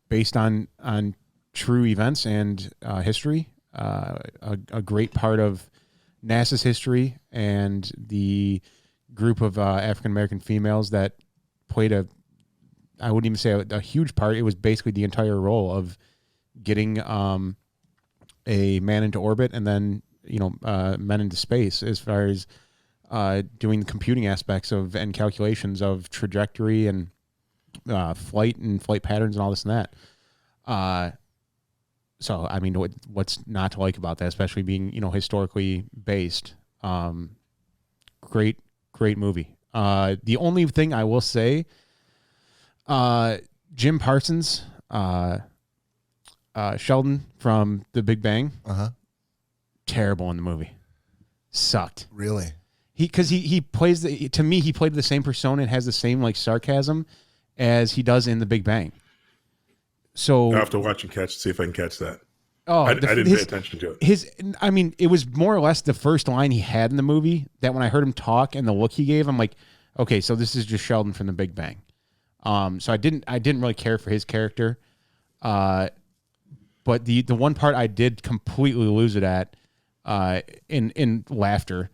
Based on true events and history. A great part of NASA's history and the group of African American females that played I wouldn't even say a huge part. It was basically the entire role of getting a man into orbit and then men into space, as far as doing the computing aspects of and calculations of trajectory and flight patterns and all this and that. So I mean, what's not to like about that, especially being historically based? Great movie. The only thing I will say, Jim Parsons, Sheldon from The Big Bang, terrible in the movie. Sucked. Really? Because he plays he played the same persona and has the same like sarcasm as he does in The Big Bang. So I have to watch and see if I can catch that. oh, I didn't pay attention to it. It was more or less the first line he had in the movie that when I heard him talk and the look he gave, I'm like, okay, so this is just Sheldon from The Big Bang. So I didn't really care for his character. But the one part I did completely lose it at, in laughter,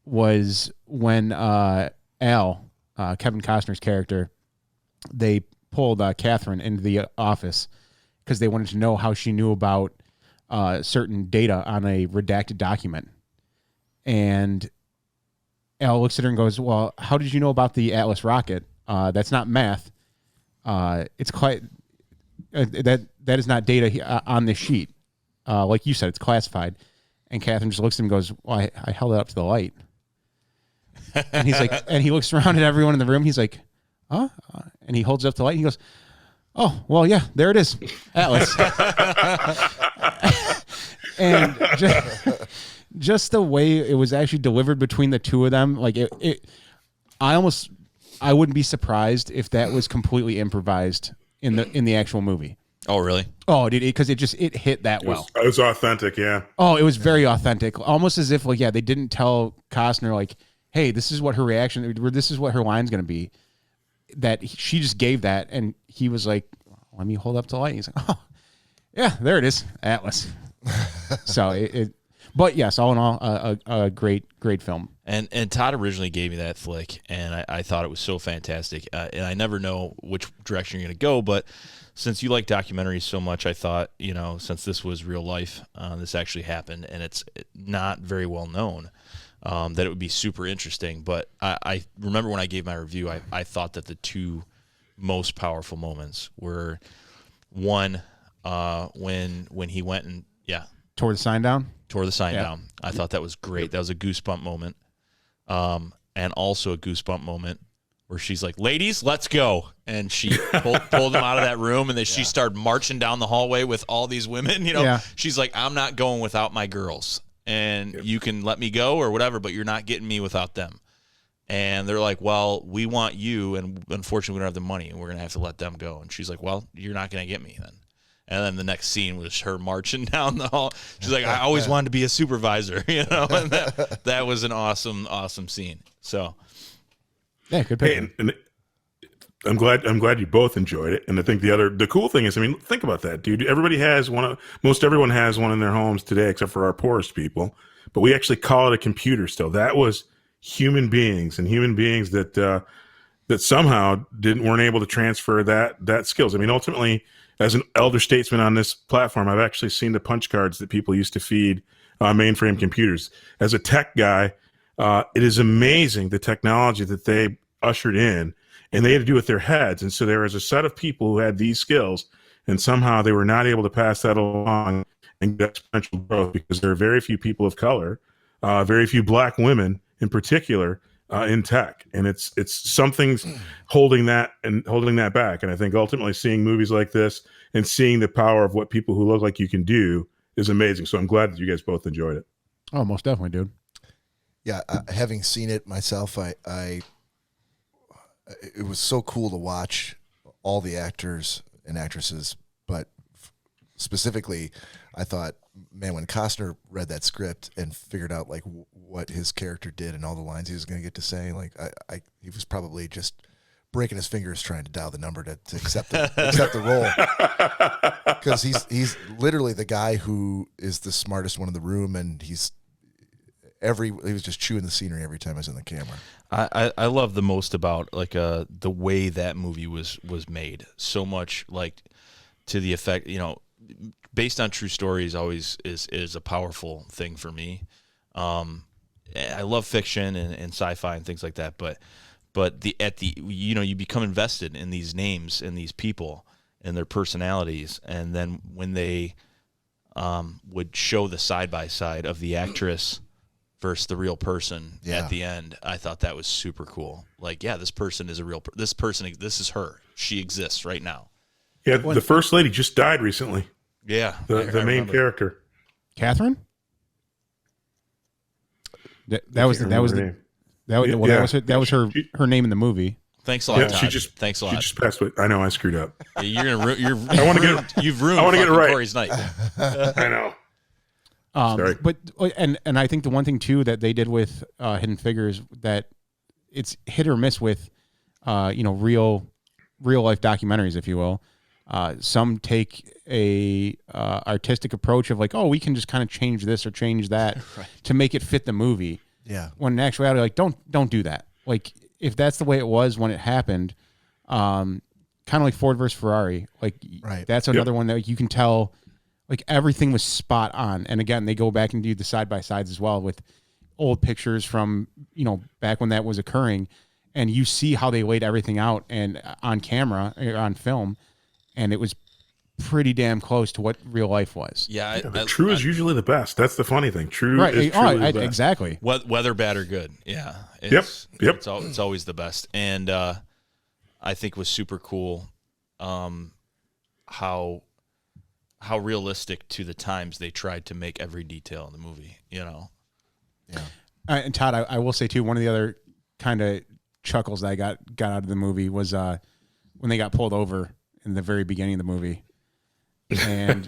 was when Al, Kevin Costner's character, they pulled Catherine into the office because they wanted to know how she knew about certain data on a redacted document. And Al looks at her and goes, well, how did you know about the Atlas rocket? That's not math. it's quite that is not data on this sheet. Like you said, it's classified. And Catherine just looks at him and goes, well, I held it up to the light. And he's like, and he looks around at everyone in the room. He's like, huh? And he holds it up to the light and he goes, oh, well, yeah, there it is. Atlas. And just the way it was actually delivered between the two of them, like I wouldn't be surprised if that was completely improvised in the actual movie. Oh, really? Oh, dude, because it hit that well. It was authentic, yeah. Oh, it was very authentic. Almost as if, like, yeah, they didn't tell Costner, like, hey, this is what her reaction, this is what her line's going to be. That she just gave that, and he was like, let me hold up to the light. And he's like, oh, yeah, there it is, Atlas. So but yes, all in all, a great film. And Todd originally gave me that flick, and I thought it was so fantastic. And I never know which direction you're going to go, but since you like documentaries so much, I thought, since this was real life, this actually happened, and it's not very well known, that it would be super interesting. But I remember when I gave my review, I thought that the two most powerful moments were one, when he went and tore the sign down. I thought that was great. That was a goosebump moment. And also a goosebump moment where she's like, ladies, let's go. And she pulled them out of that room, and she started marching down the hallway with all these women. She's like, I'm not going without my girls, and you can let me go or whatever, but you're not getting me without them. And they're like, well, we want you, and unfortunately we don't have the money, and we're going to have to let them go. And she's like, well, you're not going to get me then. And then the next scene was her marching down the hall. She's like, I always wanted to be a supervisor, and that was an awesome, awesome scene. So, yeah, good pick. Hey, and I'm glad you both enjoyed it. And I think the cool thing is, think about that, dude. Most everyone has one in their homes today, except for our poorest people. But we actually call it a computer still. That was human beings that somehow weren't able to transfer that skills. Ultimately, as an elder statesman on this platform, I've actually seen the punch cards that people used to feed mainframe computers. As a tech guy, it is amazing the technology that they ushered in, and they had to do it with their heads. And so there was a set of people who had these skills, and somehow they were not able to pass that along and get exponential growth, because there are very few people of color, very few black women in particular, in tech, and it's something's holding that back. And I think ultimately seeing movies like this and seeing the power of what people who look like you can do is amazing. So I'm glad that you guys both enjoyed it. Oh, most definitely, dude. Yeah, having seen it myself, it was so cool to watch all the actors and actresses, but specifically, I thought, man, when Costner read that script and figured out like what his character did and all the lines he was going to get to say, like he was probably just breaking his fingers trying to dial the number to accept the role, because he's literally the guy who is the smartest one in the room, and he was just chewing the scenery every time he was in the camera. I love the most about the way that movie was made. So much like to the effect, based on true stories always is a powerful thing for me. I love fiction and sci-fi and things like that, but you become invested in these names and these people and their personalities, and then when they would show the side by side of the actress versus the real person at the end, I thought that was super cool. Like, yeah, this person is a real this is her. She exists right now. Yeah, the first lady just died recently. Yeah, the main character, Catherine. That was her name in the movie. Thanks a lot, Todd. Thanks a lot. She just passed away. I know, I screwed up. You've ruined Cory's night. I know. Sorry. But and I think the one thing too that they did with Hidden Figures, that it's hit or miss with real life documentaries, if you will. Some take a artistic approach of like, oh, we can just kind of change this or change that to make it fit the movie. Yeah. When in actuality, like, don't do that. Like, if that's the way it was when it happened, kind of like Ford versus Ferrari, like that's another one that you can tell, like, everything was spot on. And again, they go back and do the side by sides as well with old pictures from back when that was occurring, and you see how they laid everything out and on camera or on film, and it was pretty damn close to what real life was. Yeah, true is usually the best. That's the funny thing. True Right. is truly the best. Exactly. whether bad or good. Yeah. Yep. It's always the best. And I think was super cool how realistic to the times they tried to make every detail in the movie, you know. Yeah. And Todd, I will say too, one of the other kind of chuckles that I got out of the movie was when they got pulled over in the very beginning of the movie. And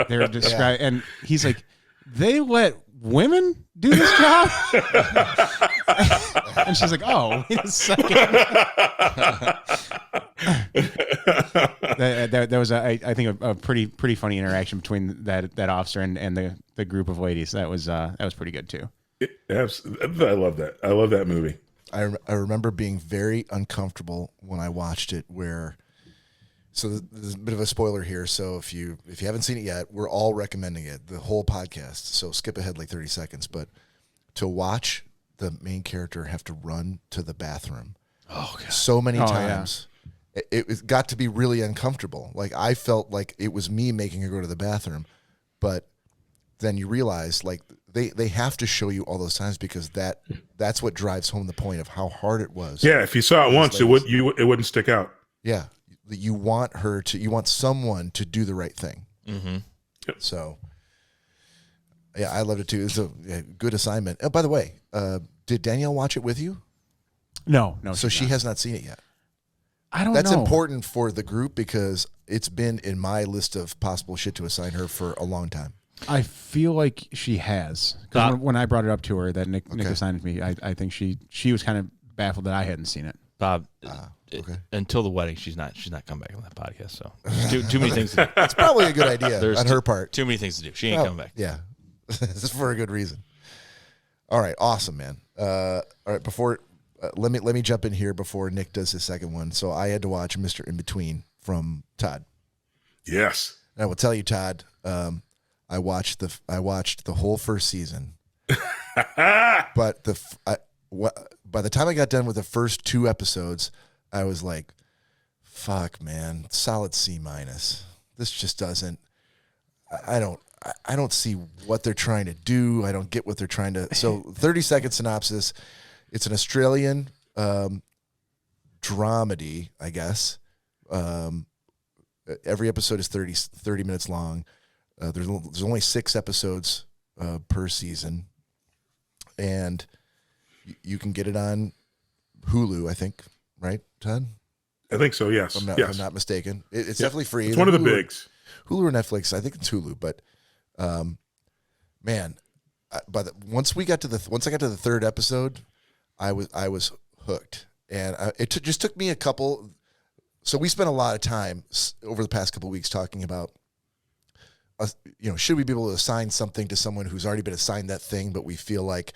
they're describing, and he's like, "They let women do this job," and she's like, "Oh, wait a second." that was I think a pretty funny interaction between that officer and the group of ladies. That was pretty good too. I love that. I love that movie. I remember being very uncomfortable when I watched it. So there's a bit of a spoiler here. So if you haven't seen it yet, we're all recommending it, the whole podcast. So skip ahead like 30 seconds. But to watch the main character have to run to the bathroom so many times, it got to be really uncomfortable. Like I felt like it was me making her go to the bathroom. But then you realize like they have to show you all those times because that's what drives home the point of how hard it was. Yeah, if you saw it once, it wouldn't stick out. Yeah. You want someone to do the right thing. Mm-hmm. Yep. So, yeah, I loved it too. It's a good assignment. Oh, by the way, did Danielle watch it with you? No. So she has not seen it yet. I don't know. That's important for the group because it's been in my list of possible shit to assign her for a long time. I feel like she has. Because when I brought it up to her that Nick assigned it to me, I think she was kind of baffled that I hadn't seen it. Bob, okay. Until the wedding, she's not coming back on that podcast. So too many things to do. It's probably a good idea on her part. Too many things to do. She ain't coming back. Yeah, this is for a good reason. All right, awesome, man. All right, before let me jump in here before Nick does his second one. So I had to watch Mr. In Between from Todd. Yes, and I will tell you, Todd. I watched the whole first season, but by the time I got done with the first 2 episodes, I was like, fuck, man, solid C-. This just doesn't, I don't see what they're trying to do. I don't get what they're trying to, so 30-second synopsis. It's an Australian dramedy, I guess. Every episode is 30 minutes long. There's only 6 episodes per season. And you can get it on Hulu, I think, right, Todd? I think so. Yes, if I'm not mistaken. It's definitely free. It's one of the bigs. Hulu or Netflix. I think it's Hulu. But, man, once I got to the 3rd episode, I was hooked, and it just took me a couple. So we spent a lot of time over the past couple of weeks talking about, should we be able to assign something to someone who's already been assigned that thing, but we feel like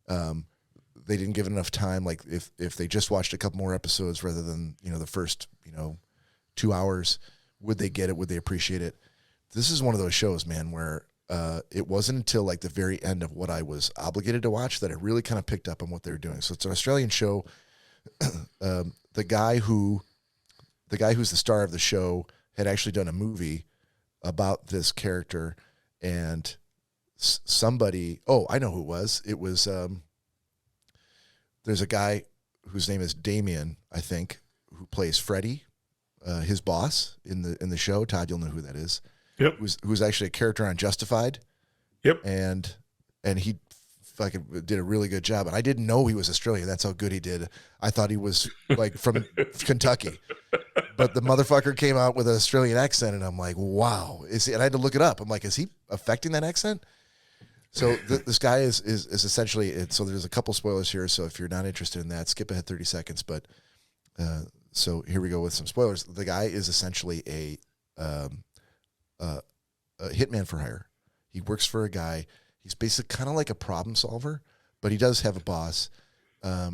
they didn't give it enough time. Like if they just watched a couple more episodes rather than, the first, 2 hours, would they get it? Would they appreciate it? This is one of those shows, man, where it wasn't until like the very end of what I was obligated to watch that I really kind of picked up on what they were doing. So it's an Australian show. The guy who's the star of the show had actually done a movie about this character, and somebody, I know who it was. It was, there's a guy whose name is Damien, I think, who plays Freddie, his boss in the show. Todd, you'll know who that is. Yep. Who's actually a character on Justified. Yep. And he fucking did a really good job. And I didn't know he was Australian. That's how good he did. I thought he was like from Kentucky. But the motherfucker came out with an Australian accent, and I'm like, wow. And I had to look it up. I'm like, is he affecting that accent? So this guy is essentially, so there's a couple spoilers here. So if you're not interested in that, skip ahead 30 seconds. But so here we go with some spoilers. The guy is essentially a hitman for hire. He works for a guy. He's basically kind of like a problem solver, but he does have a boss. I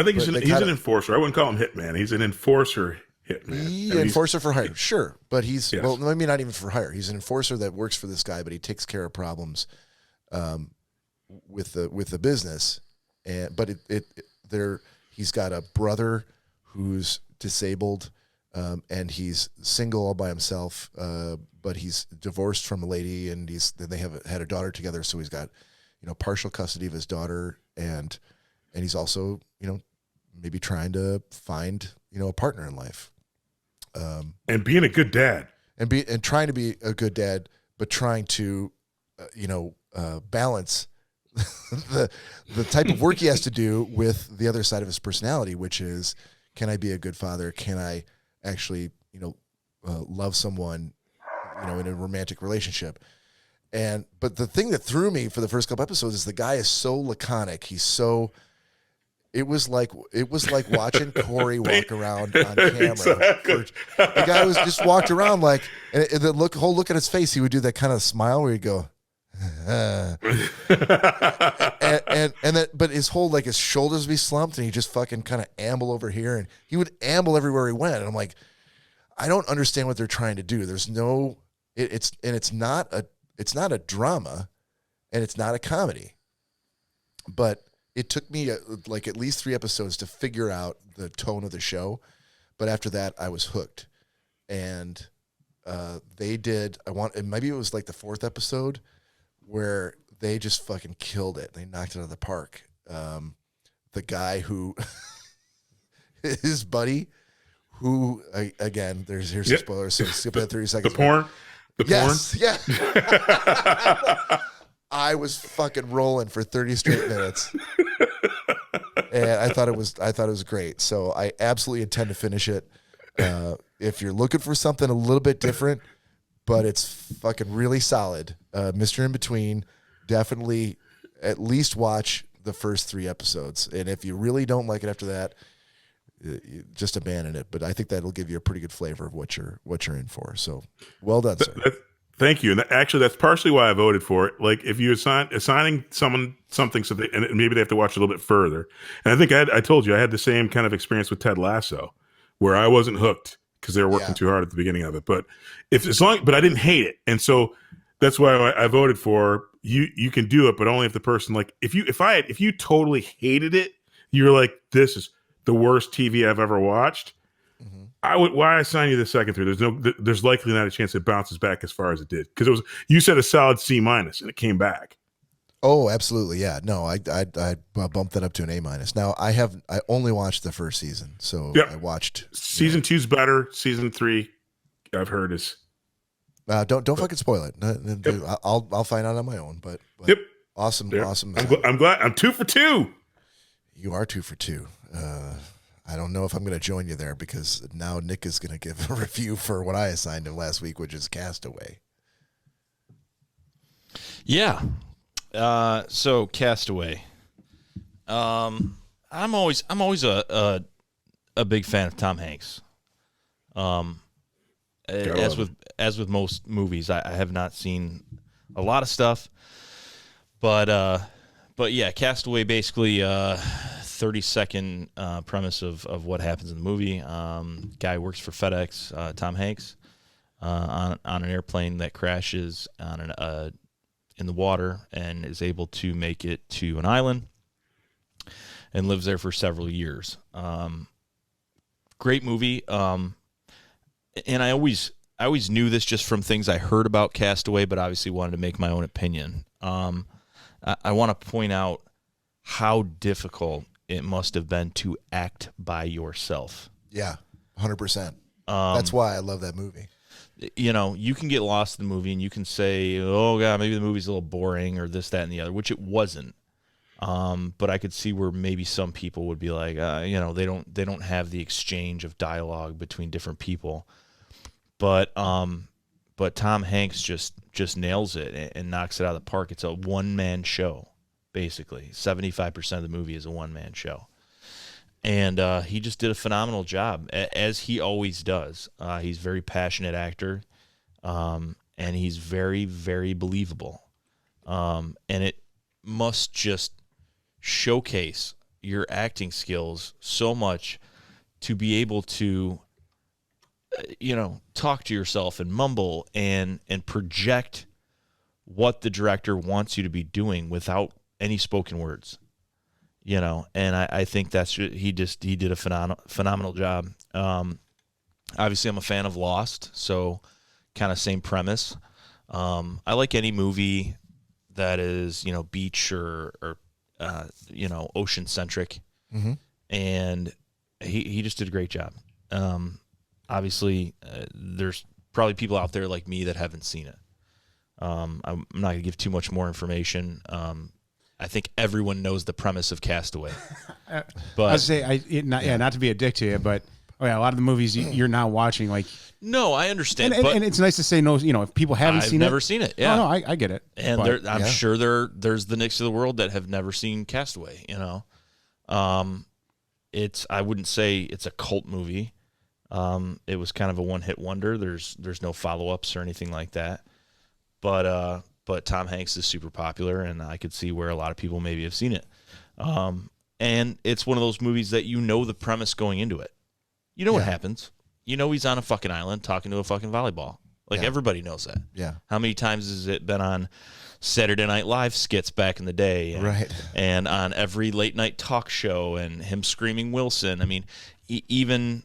think he's an enforcer. I wouldn't call him hitman. He's an enforcer hitman. Enforcer for hire, sure. But he's, yes. Well, maybe not even for hire. He's an enforcer that works for this guy, but he takes care of problems with the business. But He's got a brother who's disabled, and he's single all by himself, but he's divorced from a lady, and they have had a daughter together, so he's got, partial custody of his daughter, and he's also, maybe trying to find, a partner in life. And being a good dad. And trying to be a good dad, but trying to, balance the type of work he has to do with the other side of his personality, which is, can I be a good father? Can I actually, love someone, in a romantic relationship? But the thing that threw me for the first couple episodes is the guy is so laconic. It was like watching Cory walk around on camera. Exactly. The guy was just walked around like, and the whole look at his face, he would do that kind of smile where he'd go, and then, but his whole, like, his shoulders would be slumped, and he just fucking kind of amble over here, and he would amble everywhere he went. And I'm like, I don't understand what they're trying to do. There's no, it's not a drama, and it's not a comedy, but it took me like at least 3 episodes to figure out the tone of the show. But after that, I was hooked. And maybe it was like the 4th episode where they just fucking killed it. They knocked it out of the park. The guy who, his buddy, who, again, here's some spoilers, so skip that 30 seconds. The porn? Yes, yeah. I was fucking rolling for 30 straight minutes. And I thought it was great. So I absolutely intend to finish it. If you're looking for something a little bit different, but it's fucking really solid, Mr. In Between, definitely at least watch the first 3 episodes. And if you really don't like it after that, just abandon it. But I think that'll give you a pretty good flavor of what you're in for. So well done, sir. Thank you. And actually, that's partially why I voted for it. Like, if you assigning someone something, so and maybe they have to watch a little bit further. And I think I told you I had the same kind of experience with Ted Lasso, where I wasn't hooked because they were working too hard at the beginning of it. But but I didn't hate it, and so that's why I voted for you. You can do it, but only if the person, like, if you totally hated it, you're like, this is the worst TV I've ever watched. Why assign you the second 3? There's likely not a chance it bounces back as far as it did, because you said a solid C- and it came back. Oh, absolutely, yeah. No, I bumped that up to an A-. Now I only watched the first season, so I watched season 2's better. Season 3, I've heard is. Don't fucking spoil it. I'll find out on my own. But yep, awesome. I'm glad. I'm 2 for 2. You are 2 for 2. I don't know if I'm going to join you there, because now Nick is going to give a review for what I assigned him last week, which is Castaway. Yeah. So Castaway. I'm always a big fan of Tom Hanks. As with most movies, I have not seen a lot of stuff, but yeah, Castaway, basically 30-second premise of what happens in the movie. Guy works for FedEx, Tom Hanks, on an airplane that crashes in the water, and is able to make it to an island and lives there for several years. Great movie. And I always knew this just from things I heard about Castaway, but obviously wanted to make my own opinion. I want to point out how difficult it must have been to act by yourself. Yeah, 100%. That's why I love that movie. You can get lost in the movie and you can say, oh, God, maybe the movie's a little boring or this, that, and the other, which it wasn't. But I could see where maybe some people would be like, they don't have the exchange of dialogue between different people. But Tom Hanks just nails it and knocks it out of the park. It's a one-man show, basically. 75% of the movie is a one-man show. And he just did a phenomenal job, as he always does. He's a very passionate actor, and he's very, very believable. And it must just showcase your acting skills so much to be able to, talk to yourself and mumble and project what the director wants you to be doing without any spoken words. And I think he did a phenomenal job. Obviously, I'm a fan of Lost, so kind of same premise. I like any movie that is, beach or ocean centric. Mm-hmm. And he just did a great job. Obviously, there's probably people out there like me that haven't seen it. I'm not going to give too much more information. I think everyone knows the premise of Castaway. But I would say, not to be a dick to you, but a lot of the movies you're now watching, like. No, I understand. And it's nice to say no, if people haven't seen it. I've never seen it. Yeah. No, I get it. And I'm sure there's the Knicks of the world that have never seen Castaway, I wouldn't say it's a cult movie. It was kind of a one-hit wonder. There's no follow-ups or anything like that. But Tom Hanks is super popular, and I could see where a lot of people maybe have seen it. And it's one of those movies that the premise going into it. You know what happens. He's on a fucking island talking to a fucking volleyball. Everybody knows that. Yeah. How many times has it been on Saturday Night Live skits back in the day? And on every late night talk show, and him screaming Wilson. I mean, even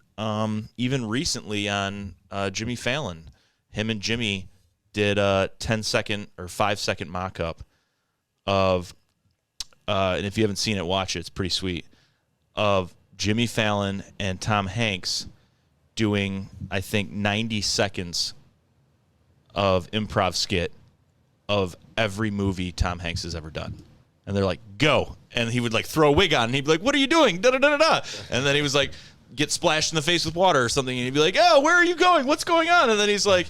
recently on Jimmy Fallon, him and Jimmy did a 10-second or 5-second mock-up of, and if you haven't seen it, watch it. It's pretty sweet, of Jimmy Fallon and Tom Hanks doing, I think, 90 seconds of improv skit of every movie Tom Hanks has ever done. And they're like, go. And he would throw a wig on, and he'd be like, what are you doing? Da-da-da-da-da. And then he was like, get splashed in the face with water or something, and he'd be like, oh, where are you going? What's going on? And then he's like,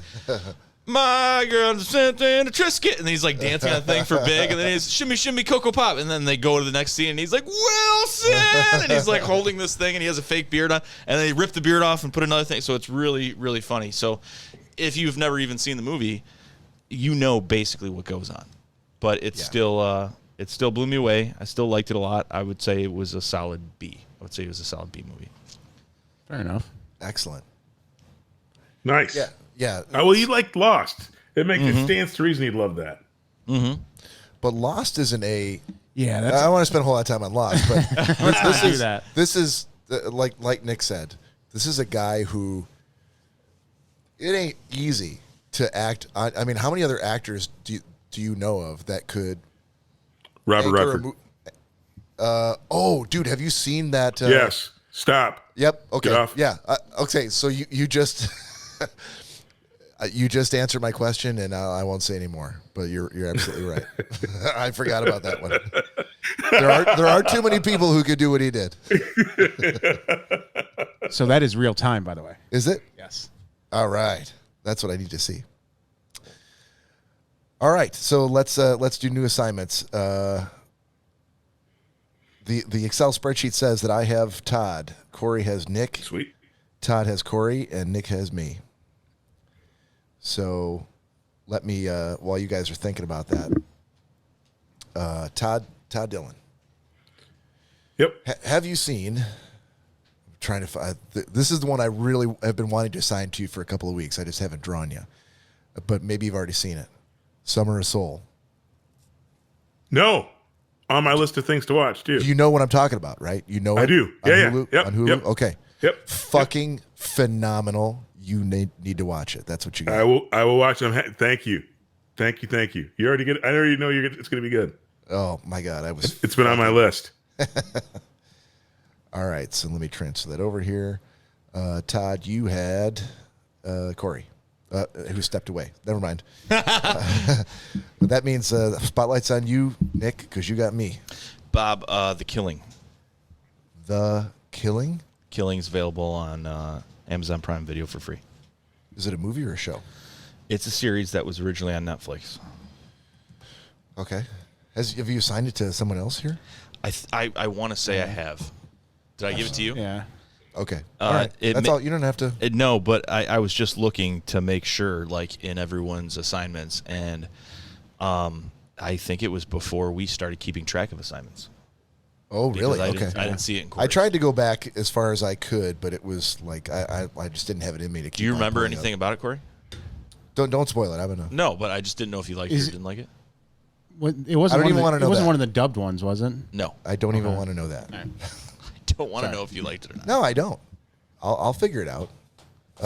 my girl sent in a Trisket, and he's dancing on a thing for big, and then he's shimmy shimmy Cocoa Pop, and then they go to the next scene, and he's like, Wilson, and he's holding this thing, and he has a fake beard on, and then he ripped the beard off and put another thing. So it's really, really funny. So if you've never even seen the movie, basically what goes on, but it still blew me away. I still liked it a lot. I would say it was a solid B. I would say it was a solid B movie. Fair enough. Excellent. Nice. Yeah. Well, you liked Lost. It stands to reason you'd love that. Mm-hmm. But Lost isn't a. Yeah, I don't want to spend a whole lot of time on Lost, but this is like Nick said. This is a guy who. It ain't easy to act. I mean, how many other actors do you know of that could? Robert Redford. Dude, have you seen that? Yes. Stop. Yep. Okay. Get off. Yeah. Okay. So you just you just answered my question, and I won't say any more. But you're absolutely right. I forgot about that one. There are too many people who could do what he did. So that is real time, by the way. Is it? Yes. All right. That's what I need to see. All right. So let's do new assignments. The Excel spreadsheet says that I have Todd, Cory has Nick, Sweet. Todd has Cory, and Nick has me. So let me, while you guys are thinking about that, Todd Dillon. Yep. Have you seen? I'm trying to find. This is the one I really have been wanting to assign to you for a couple of weeks. I just haven't drawn you, but maybe you've already seen it. Summer of Soul. No. On my list of things to watch, too. You know what I'm talking about, right? You know it? I do. On Yeah, Hulu? yeah. Yep, On Hulu? yep. Okay. Yep. Fucking phenomenal. You need to watch it. That's what you got. I will watch them. Thank you. Thank you. You already get. I already know it's going to be good. Oh my God. It's been on my list. All right. So let me transfer that over here. Todd, you had Cory, who stepped away. Never mind. But that means the spotlight's on you, Nick, because you got me. Bob, The Killing. The Killing? Killing's available on Amazon Prime Video for free. Is it a movie or a show? It's a series that was originally on Netflix. Okay. Have you assigned it to someone else here? I want to say I have. Did I give it to you? Yeah. Okay. All right. That's all. You don't have to. No, but I was just looking to make sure, in everyone's assignments, and I think it was before we started keeping track of assignments. Oh, really? I Okay. I didn't see it in course. I tried to go back as far as I could, but it was I just didn't have it in me to keep. Do you on remember pulling anything up. about it, Cory? Don't spoil it. I don't know. No, but I just didn't know if you liked it or didn't like it. It wasn't. I don't even want to know It wasn't that. one of the dubbed ones, was it? No, I don't even want to know that. I don't want to know if you liked it or not. No, I don't. I'll figure it out.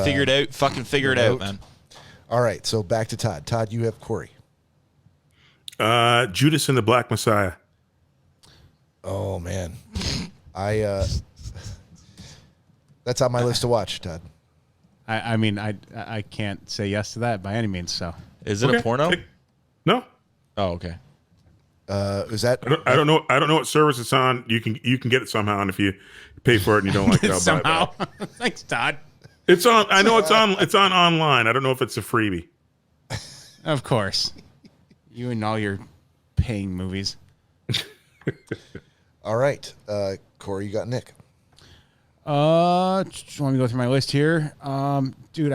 Figure it out. Fucking figure it out, man. All right, so back to Todd. Todd, you have Cory. Judas and the Black Messiah. Oh man, that's on my list to watch, Todd. I mean, I can't say yes to that by any means. So Is it a porno? No. Oh, okay. Is that I don't know. I don't know what service it's on. You can get it somehow, and if you pay for it and you don't like it, I'll somehow. buy it back. Thanks, Todd. It's on. I know it's on. It's on online. I don't know if it's a freebie. Of course, you and all your paying movies. all right? Cory, you got Nick. Just want me to go through my list here. Dude,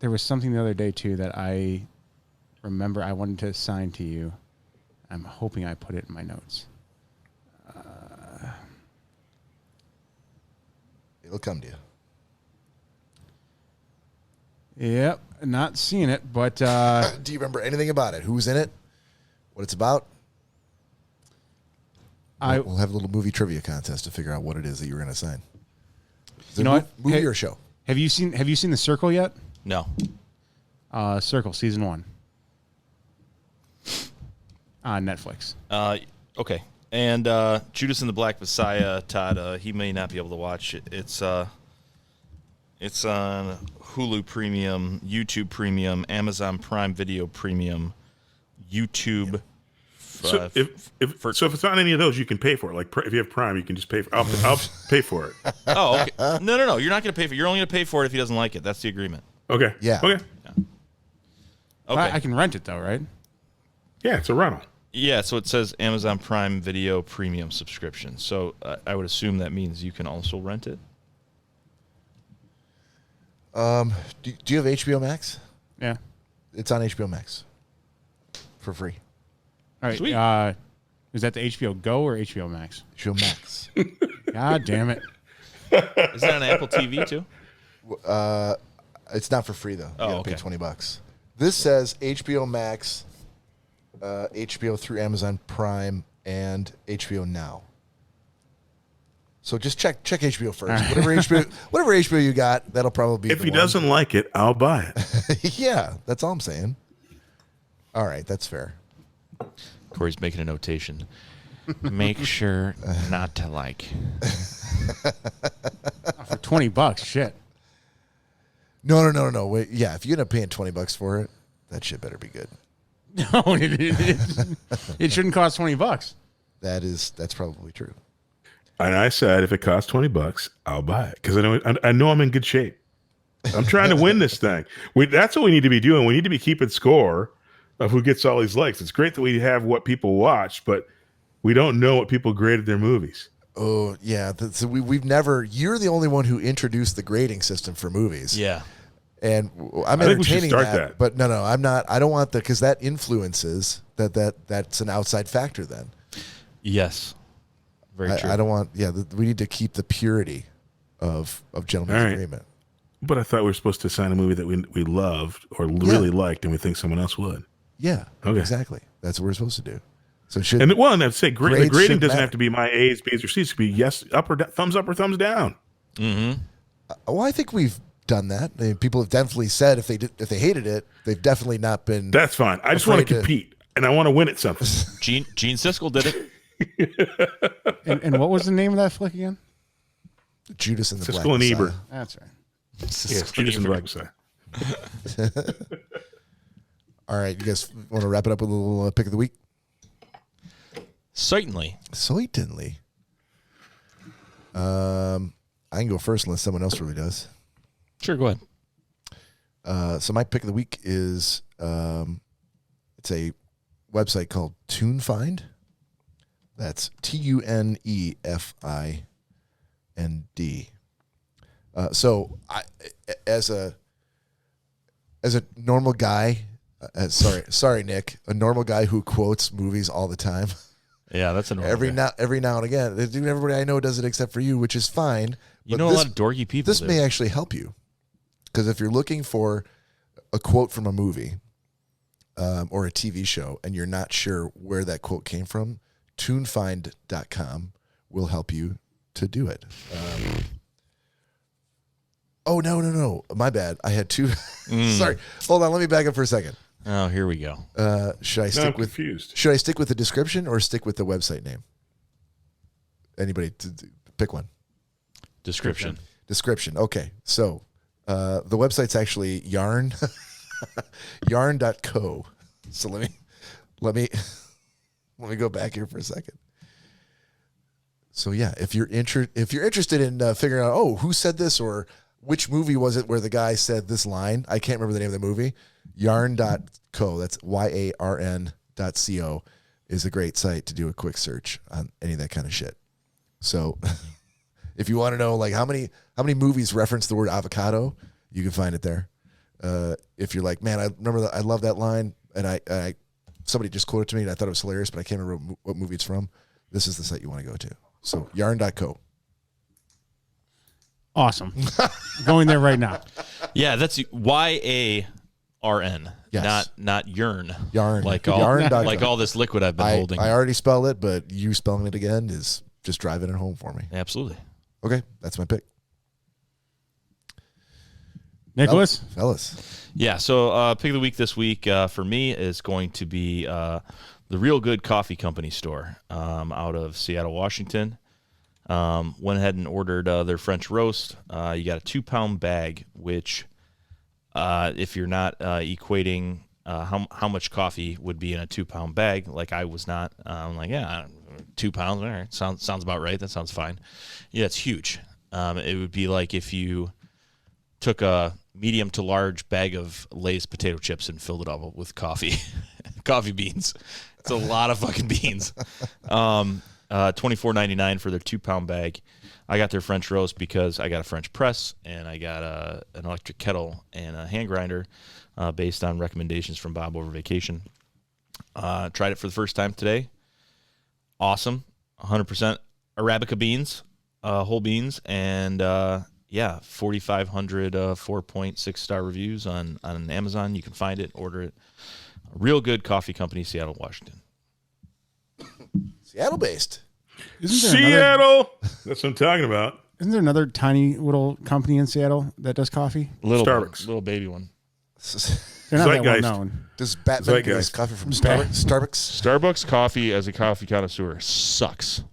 there was something the other day too that I remember I wanted to assign to you. I'm hoping I put it in my notes. It'll come to you. Yep, not seeing it, but Do you remember anything about it? Who's in it? What it's about? We'll have a little movie trivia contest to figure out what it is that you were going to assign. Is it You know what? Movie Hey- or show? Have you seen The Circle yet? No. Circle season 1 on Netflix. Okay. And Judas and the Black Messiah, Todd, he may not be able to watch it. It's on Hulu Premium, YouTube Premium, Amazon Prime Video Premium, YouTube. So if it's on any of those, you can pay for it. Like if you have Prime, you can just pay for. I'll pay for it. Oh, okay. No. You're not going to pay for it. You're only going to pay for it if he doesn't like it. That's the agreement. Okay. Yeah. Okay. Okay. I can rent it though, right? Yeah, it's a rental. Yeah, so it says Amazon Prime Video Premium subscription. So I would assume that means you can also rent it. Do you have HBO Max? Yeah. It's on HBO Max for free. All right. Sweet. Is that the HBO Go or HBO Max? HBO Max. God damn it. Is that on Apple TV too? It's not for free though. You Oh, gotta okay. pay $20. This says HBO Max, HBO through Amazon Prime, and HBO Now. So just check HBO first. Whatever HBO you got, that'll probably be. If the he one. doesn't like it, I'll buy it. Yeah, that's all I'm saying. All right, that's fair. Corey's making a notation. Make sure not to like. For $20, shit. No. Wait, yeah, if you end up paying $20 for it, that shit better be good. No, it shouldn't cost $20. That's probably true. And I said, if it costs $20, I'll buy it because I know I'm in good shape. I'm trying to win this thing. That's what we need to be doing. We need to be keeping score of who gets all these likes. It's great that we have what people watch, but we don't know what people graded their movies. Oh yeah, so we've never. You're the only one who introduced the grading system for movies. Yeah. And I'm I think we should entertaining start that, but no, I'm not. I don't want because that influences that's an outside factor. Then Yes. Very true. I don't want. Yeah, we need to keep the purity of gentleman's All right. agreement. But I thought we were supposed to assign a movie that we loved or really liked, and we think someone else would. Yeah, Okay. exactly. That's what we're supposed to do. So should And I'd say the Grades grading shouldn't doesn't matter. have to be my A's, B's, or C's. It could be yes, thumbs up or thumbs down. well, I think we've done that. I mean, people have definitely said if they hated it, they've definitely not been. That's fine. I just want to Afraid to- compete, and I want to win at something. Gene Siskel did it. And what was the name of that flick again? Judas and the Siskel Black and Messiah. Ebert. That's right. Yes, Judas and the Black Messiah. All right, you guys want to wrap it up with a little pick of the week? Certainly. Certainly. I can go first unless someone else really does. Sure, go ahead. So my pick of the week is it's a website called TuneFind. That's TUNEFIND. So I, as a normal guy, sorry Nick, a normal guy who quotes movies all the time. Yeah, that's a normal Every guy. now and again, everybody I know does it except for you, which is fine. You But know a this- lot of dorky people. This do. may actually help you because if you're looking for a quote from a movie, or a TV show and you're not sure where that quote came from, tunefind.com will help you to do it. Oh, no. My bad. I had two. Sorry. Hold on. Let me back up for a second. Oh, here we go. Should I I'm stick with confused. Should I stick with the description or stick with the website name? Anybody pick one. Description. Okay. So the website's actually yarn.co. So let me go back here for a second. So yeah, if you're interested in figuring out, who said this or which movie was it where the guy said this line? I can't remember the name of the movie. Yarn.co. That's YARN.co is a great site to do a quick search on any of that kind of shit. So if you want to know like how many movies reference the word avocado, you can find it there. If you're like, man, I remember that, I love that line, and I somebody just quoted it to me and I thought it was hilarious, but I can't remember what movie it's from. This is the site you want to go to. So yarn.co. Awesome. Going there right now. Yeah, that's YARN. Yes. Not yearn. Yarn. Like all this liquid I've been holding. I already spelled it, but you spelling it again is just driving it home for me. Absolutely. Okay, that's my pick. Nicholas? Fellas. Yeah, so pick of the week this week for me is going to be the Real Good Coffee Company store out of Seattle, Washington. Went ahead and ordered their French roast. You got a 2-pound bag, which if you're not equating how much coffee would be in a 2-pound bag, like I was not, I'm like, 2 pounds, all right, sounds about right. That sounds fine. Yeah, it's huge. It would be like if you took a medium to large bag of Lay's potato chips and filled it up with coffee, coffee beans. It's a lot of fucking beans. $24.99 for their 2-pound bag. I got their French roast because I got a French press and I got an electric kettle and a hand grinder based on recommendations from Bob over vacation. Tried it for the first time today. Awesome. 100% Arabica beans, whole beans, and 4,500 4.6-star reviews on Amazon. You can find it, order it. Real Good Coffee Company, Seattle, Washington. Seattle-based. Seattle! That's what I'm talking about. Isn't there another tiny little company in Seattle that does coffee? Starbucks. Little baby one. They're not that well Zeitgeist. known. Does Batman get his coffee from Starbucks? Starbucks coffee as a coffee connoisseur sucks.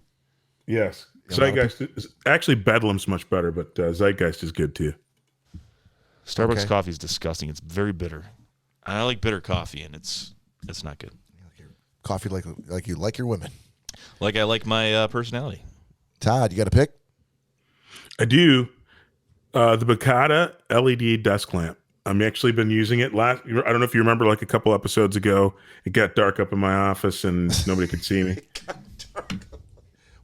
Yes. Zeitgeist is actually Bedlam's much better, but Zeitgeist is good too. Starbucks coffee is disgusting. It's very bitter. I like bitter coffee, and it's not good. Coffee like you like your women. Like I like my personality. Todd, you got a pick? I do. The Bacata LED desk lamp. I've actually been using it. I don't know if you remember, like a couple episodes ago, it got dark up in my office and nobody could see me.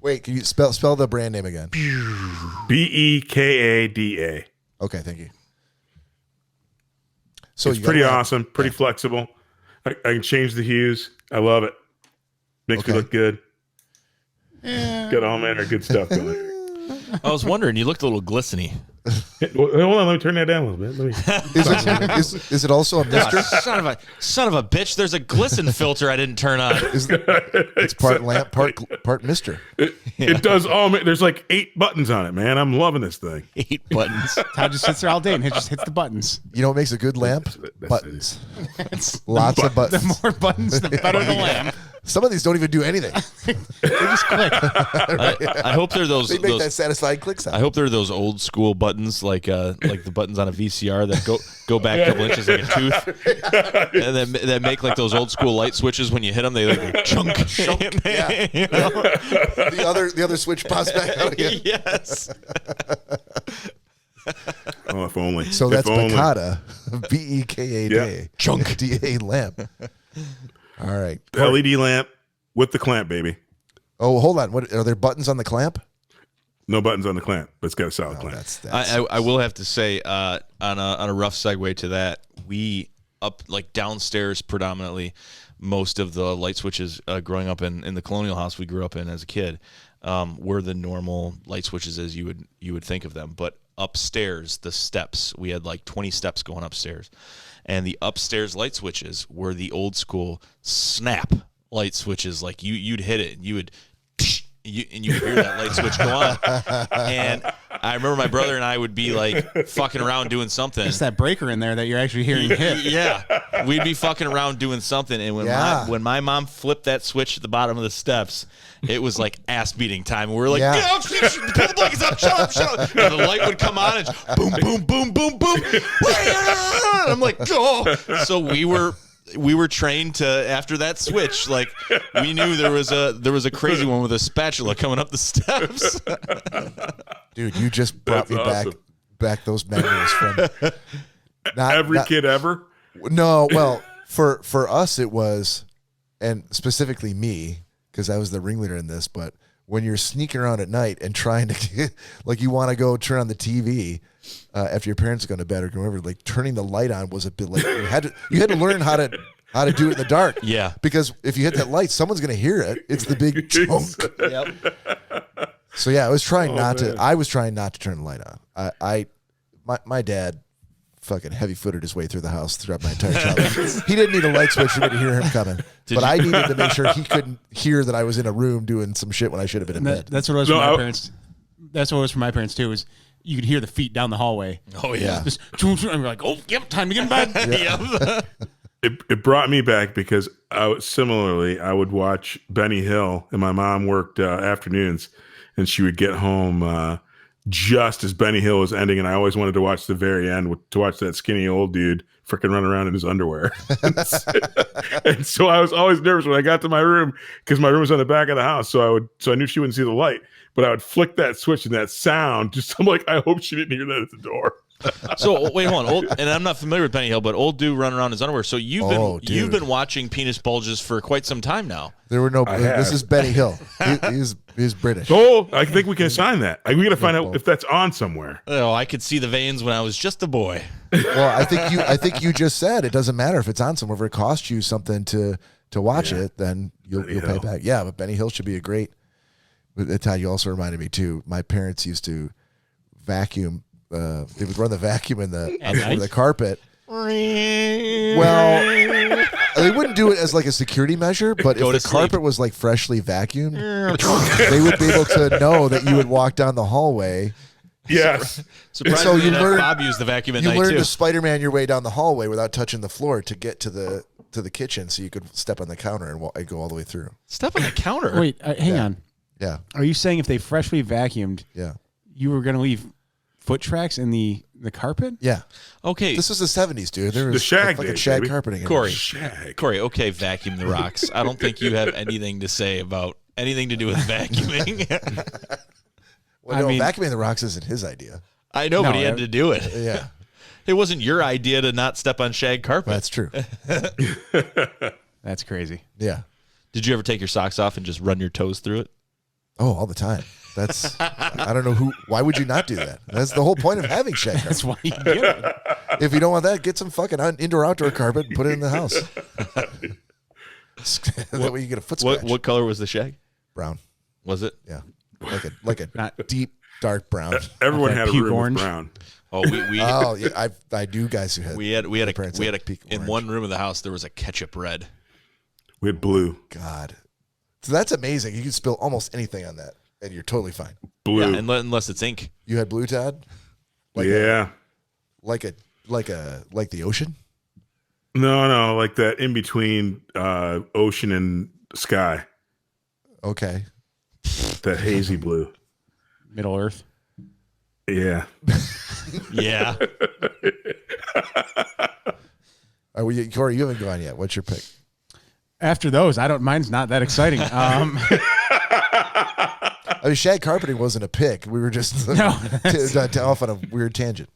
Wait, can you spell the brand name again? Bekada. Okay, thank you. So It's pretty awesome, pretty flexible. I can change the hues. I love it. Makes me look good. Got all manner of good stuff going. I was wondering, you looked a little glistening. Hold on, let me turn that down a little bit. Is it also a Mister? Son of a bitch! There's a glisten filter I didn't turn on. It's part lamp, part Mister. It does all. There's like 8 buttons on it, man. I'm loving this thing. 8 buttons. Todd just sits there all day and just hits the buttons. You know what makes a good lamp? Buttons. Lots of buttons. The more buttons, the better the lamp. Some of these don't even do anything. They just click. I hope they're those. They make that satisfying click sound. I hope they're those old school buttons, like the buttons on a VCR that go back a couple inches like a tooth, and then that make like those old school light switches. When you hit them, they like chunk. Yeah. You know? The other switch pops back out again. Yes. Oh, if only. So that's if only. Bacata, Bekada, Yeah. chunk DA lamp. All right, LED lamp with the clamp, baby. Oh, hold on. What are there buttons on the clamp? No buttons on the clamp, but it's got a solid clamp. That's I will have to say on a rough segue to that, we up like downstairs predominantly most of the light switches growing up in the colonial house we grew up in as a kid were the normal light switches as you would think of them, but upstairs, the steps. We had like 20 steps going upstairs. And the upstairs light switches were the old school snap light switches. Like you'd hit it and you would and you hear that light switch go on. And I remember my brother and I would be like fucking around doing something. It's that breaker in there that you're actually hearing hit. Yeah. We'd be fucking around doing something. And when my mom flipped that switch at the bottom of the steps, it was like ass beating time. And we were like, get out, pull the blankets up, shut up. And the light would come on and boom, boom, boom, boom, boom. And I'm like, oh. So we were trained to, after that switch, like we knew there was a crazy one with a spatula coming up the steps. Dude, you just brought me back those memories from every kid ever. No, well, for us it was, and specifically me, because I was the ringleader in this. But when you're sneaking around at night and trying to, like, you want to go turn on the TV after your parents are going to bed or whatever, like turning the light on was a bit like you had to learn how to do it in the dark. Yeah, because if you hit that light, someone's going to hear it. It's the big chunk. Yep. So yeah, I was trying not to turn the light on. My dad fucking heavy-footed his way through the house throughout my entire childhood. He didn't need a light switch for me to hear him coming, I needed to make sure he couldn't hear that I was in a room doing some shit when I should have been in bed. That's what it was for my parents. That's what it was for my parents too. Was you could hear the feet down the hallway. Oh yeah. Just, and we're like, oh, yep, time to get in bed. Yep. It brought me back because I would watch Benny Hill, and my mom worked afternoons, and she would get home just as Benny Hill was ending, and I always wanted to watch the very end to watch that skinny old dude freaking run around in his underwear. And so I was always nervous when I got to my room because my room was on the back of the house, so I knew she wouldn't see the light, but I would flick that switch and that sound. I'm like, I hope she didn't hear that at the door. So wait, hold on. And I'm not familiar with Benny Hill, but old dude running around in his underwear. So you've been watching penis bulges for quite some time now. There were no. This is Benny Hill. He's British. Oh, I think we can assign that. We got to find out if that's on somewhere. Oh, I could see the veins when I was just a boy. Well, I think you just said it doesn't matter if it's on somewhere. If it costs you something to watch it, then you'll pay back. Yeah, but Benny Hill should be a great. Todd, you also reminded me too. My parents used to vacuum. They would run the vacuum on the carpet. Well, they wouldn't do it as like a security measure, but if the carpet was like freshly vacuumed, they would be able to know that you would walk down the hallway. Yes. So you learn. Bob used the vacuum at night too. You learned to Spider-Man your way down the hallway without touching the floor to get to the kitchen, so you could step on the counter and go all the way through. Step on the counter. Wait, hang on. Yeah. Are you saying if they freshly vacuumed, you were going to leave foot tracks in the carpet? Yeah. Okay. This was the 70s, dude. There was the shag fucking days, shag baby. carpeting. Corey, okay, vacuum the rocks. I don't think you have anything to say about anything to do with vacuuming. Well, vacuuming the rocks isn't his idea. I know, but he had to do it. Yeah. It wasn't your idea to not step on shag carpet. That's true. That's crazy. Yeah. Did you ever take your socks off and just run your toes through it? Oh, all the time. That's, I don't know why would you not do that? That's the whole point of having shag carpet. That's why you get it. If you don't want that, get some fucking indoor-outdoor carpet and put it in the house. That way you get a foot scratch. What color was the shag? Brown. Was it? Yeah. Like a not deep, dark brown. Everyone had a room orange. with brown. Oh, we oh, yeah, I knew guys who had. We had a peak in orange. one room of the house there was a ketchup red. We had blue. God. So that's amazing. You can spill almost anything on that, and you're totally fine. Blue. Yeah, unless it's ink. You had blue, Todd? Like the ocean? No, like that in between ocean and sky. Okay. That hazy blue. Middle Earth. Yeah. Yeah. Corey, you haven't gone yet. What's your pick? After those, mine's not that exciting. I mean, shag carpeting wasn't a pick. We were just off on a weird tangent.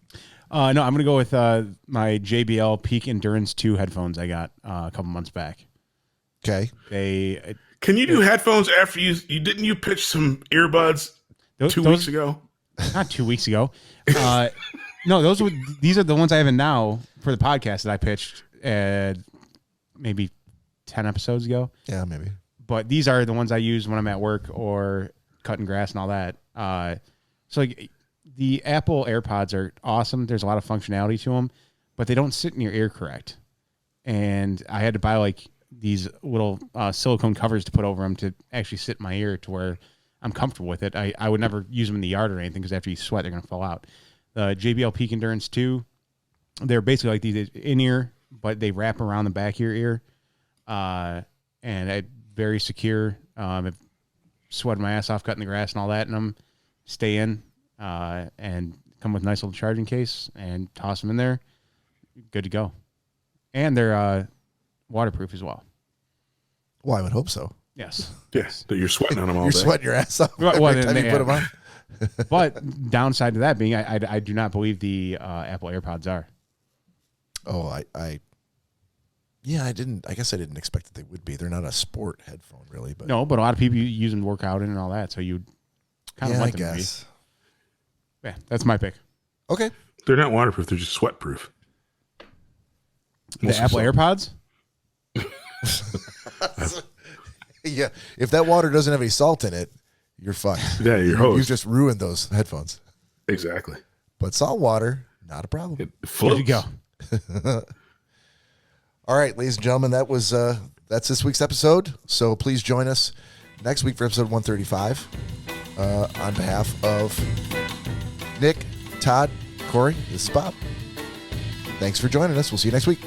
No, I'm going to go with my JBL Peak Endurance 2 headphones I got a couple months back. Okay. Can you do headphones after you didn't you pitch some earbuds 2 weeks ago? Not 2 weeks ago. No, these are the ones I have in now for the podcast that I pitched maybe 10 episodes ago. Yeah, maybe. But these are the ones I use when I'm at work or cutting grass and all that. So like the Apple AirPods are awesome. There's a lot of functionality to them, but they don't sit in your ear correct. And I had to buy like these little silicone covers to put over them to actually sit in my ear to where I'm comfortable with it. I would never use them in the yard or anything because after you sweat, they're going to fall out. The JBL Peak Endurance 2, they're basically like these in-ear, but they wrap around the back of your ear. And very secure. I've sweated my ass off cutting the grass and all that, and them stay in and come with a nice little charging case and toss them in there. Good to go. And they're waterproof as well. Well, I would hope so. Yes. Yes, that you're sweating on them all You're day. sweating your ass off Well, every time you put them on. But downside to that being, I do not believe the Apple AirPods are. Oh, I guess I didn't expect that they would be. They're not a sport headphone, really. But No, but a lot of people use them to work out in and all that, so you'd kind of yeah, I want them guess. to be. Yeah, that's my pick. Okay. They're not waterproof. They're just sweat proof. The Apple AirPods? Yeah, if that water doesn't have any salt in it, you're fucked. Yeah, you're You've hosed. just ruined those headphones. Exactly. But salt water, not a problem. It There floats. you go. All right, ladies and gentlemen, that's this week's episode. So please join us next week for episode 135. On behalf of Nick, Todd, Cory, this is Bob. Thanks for joining us. We'll see you next week.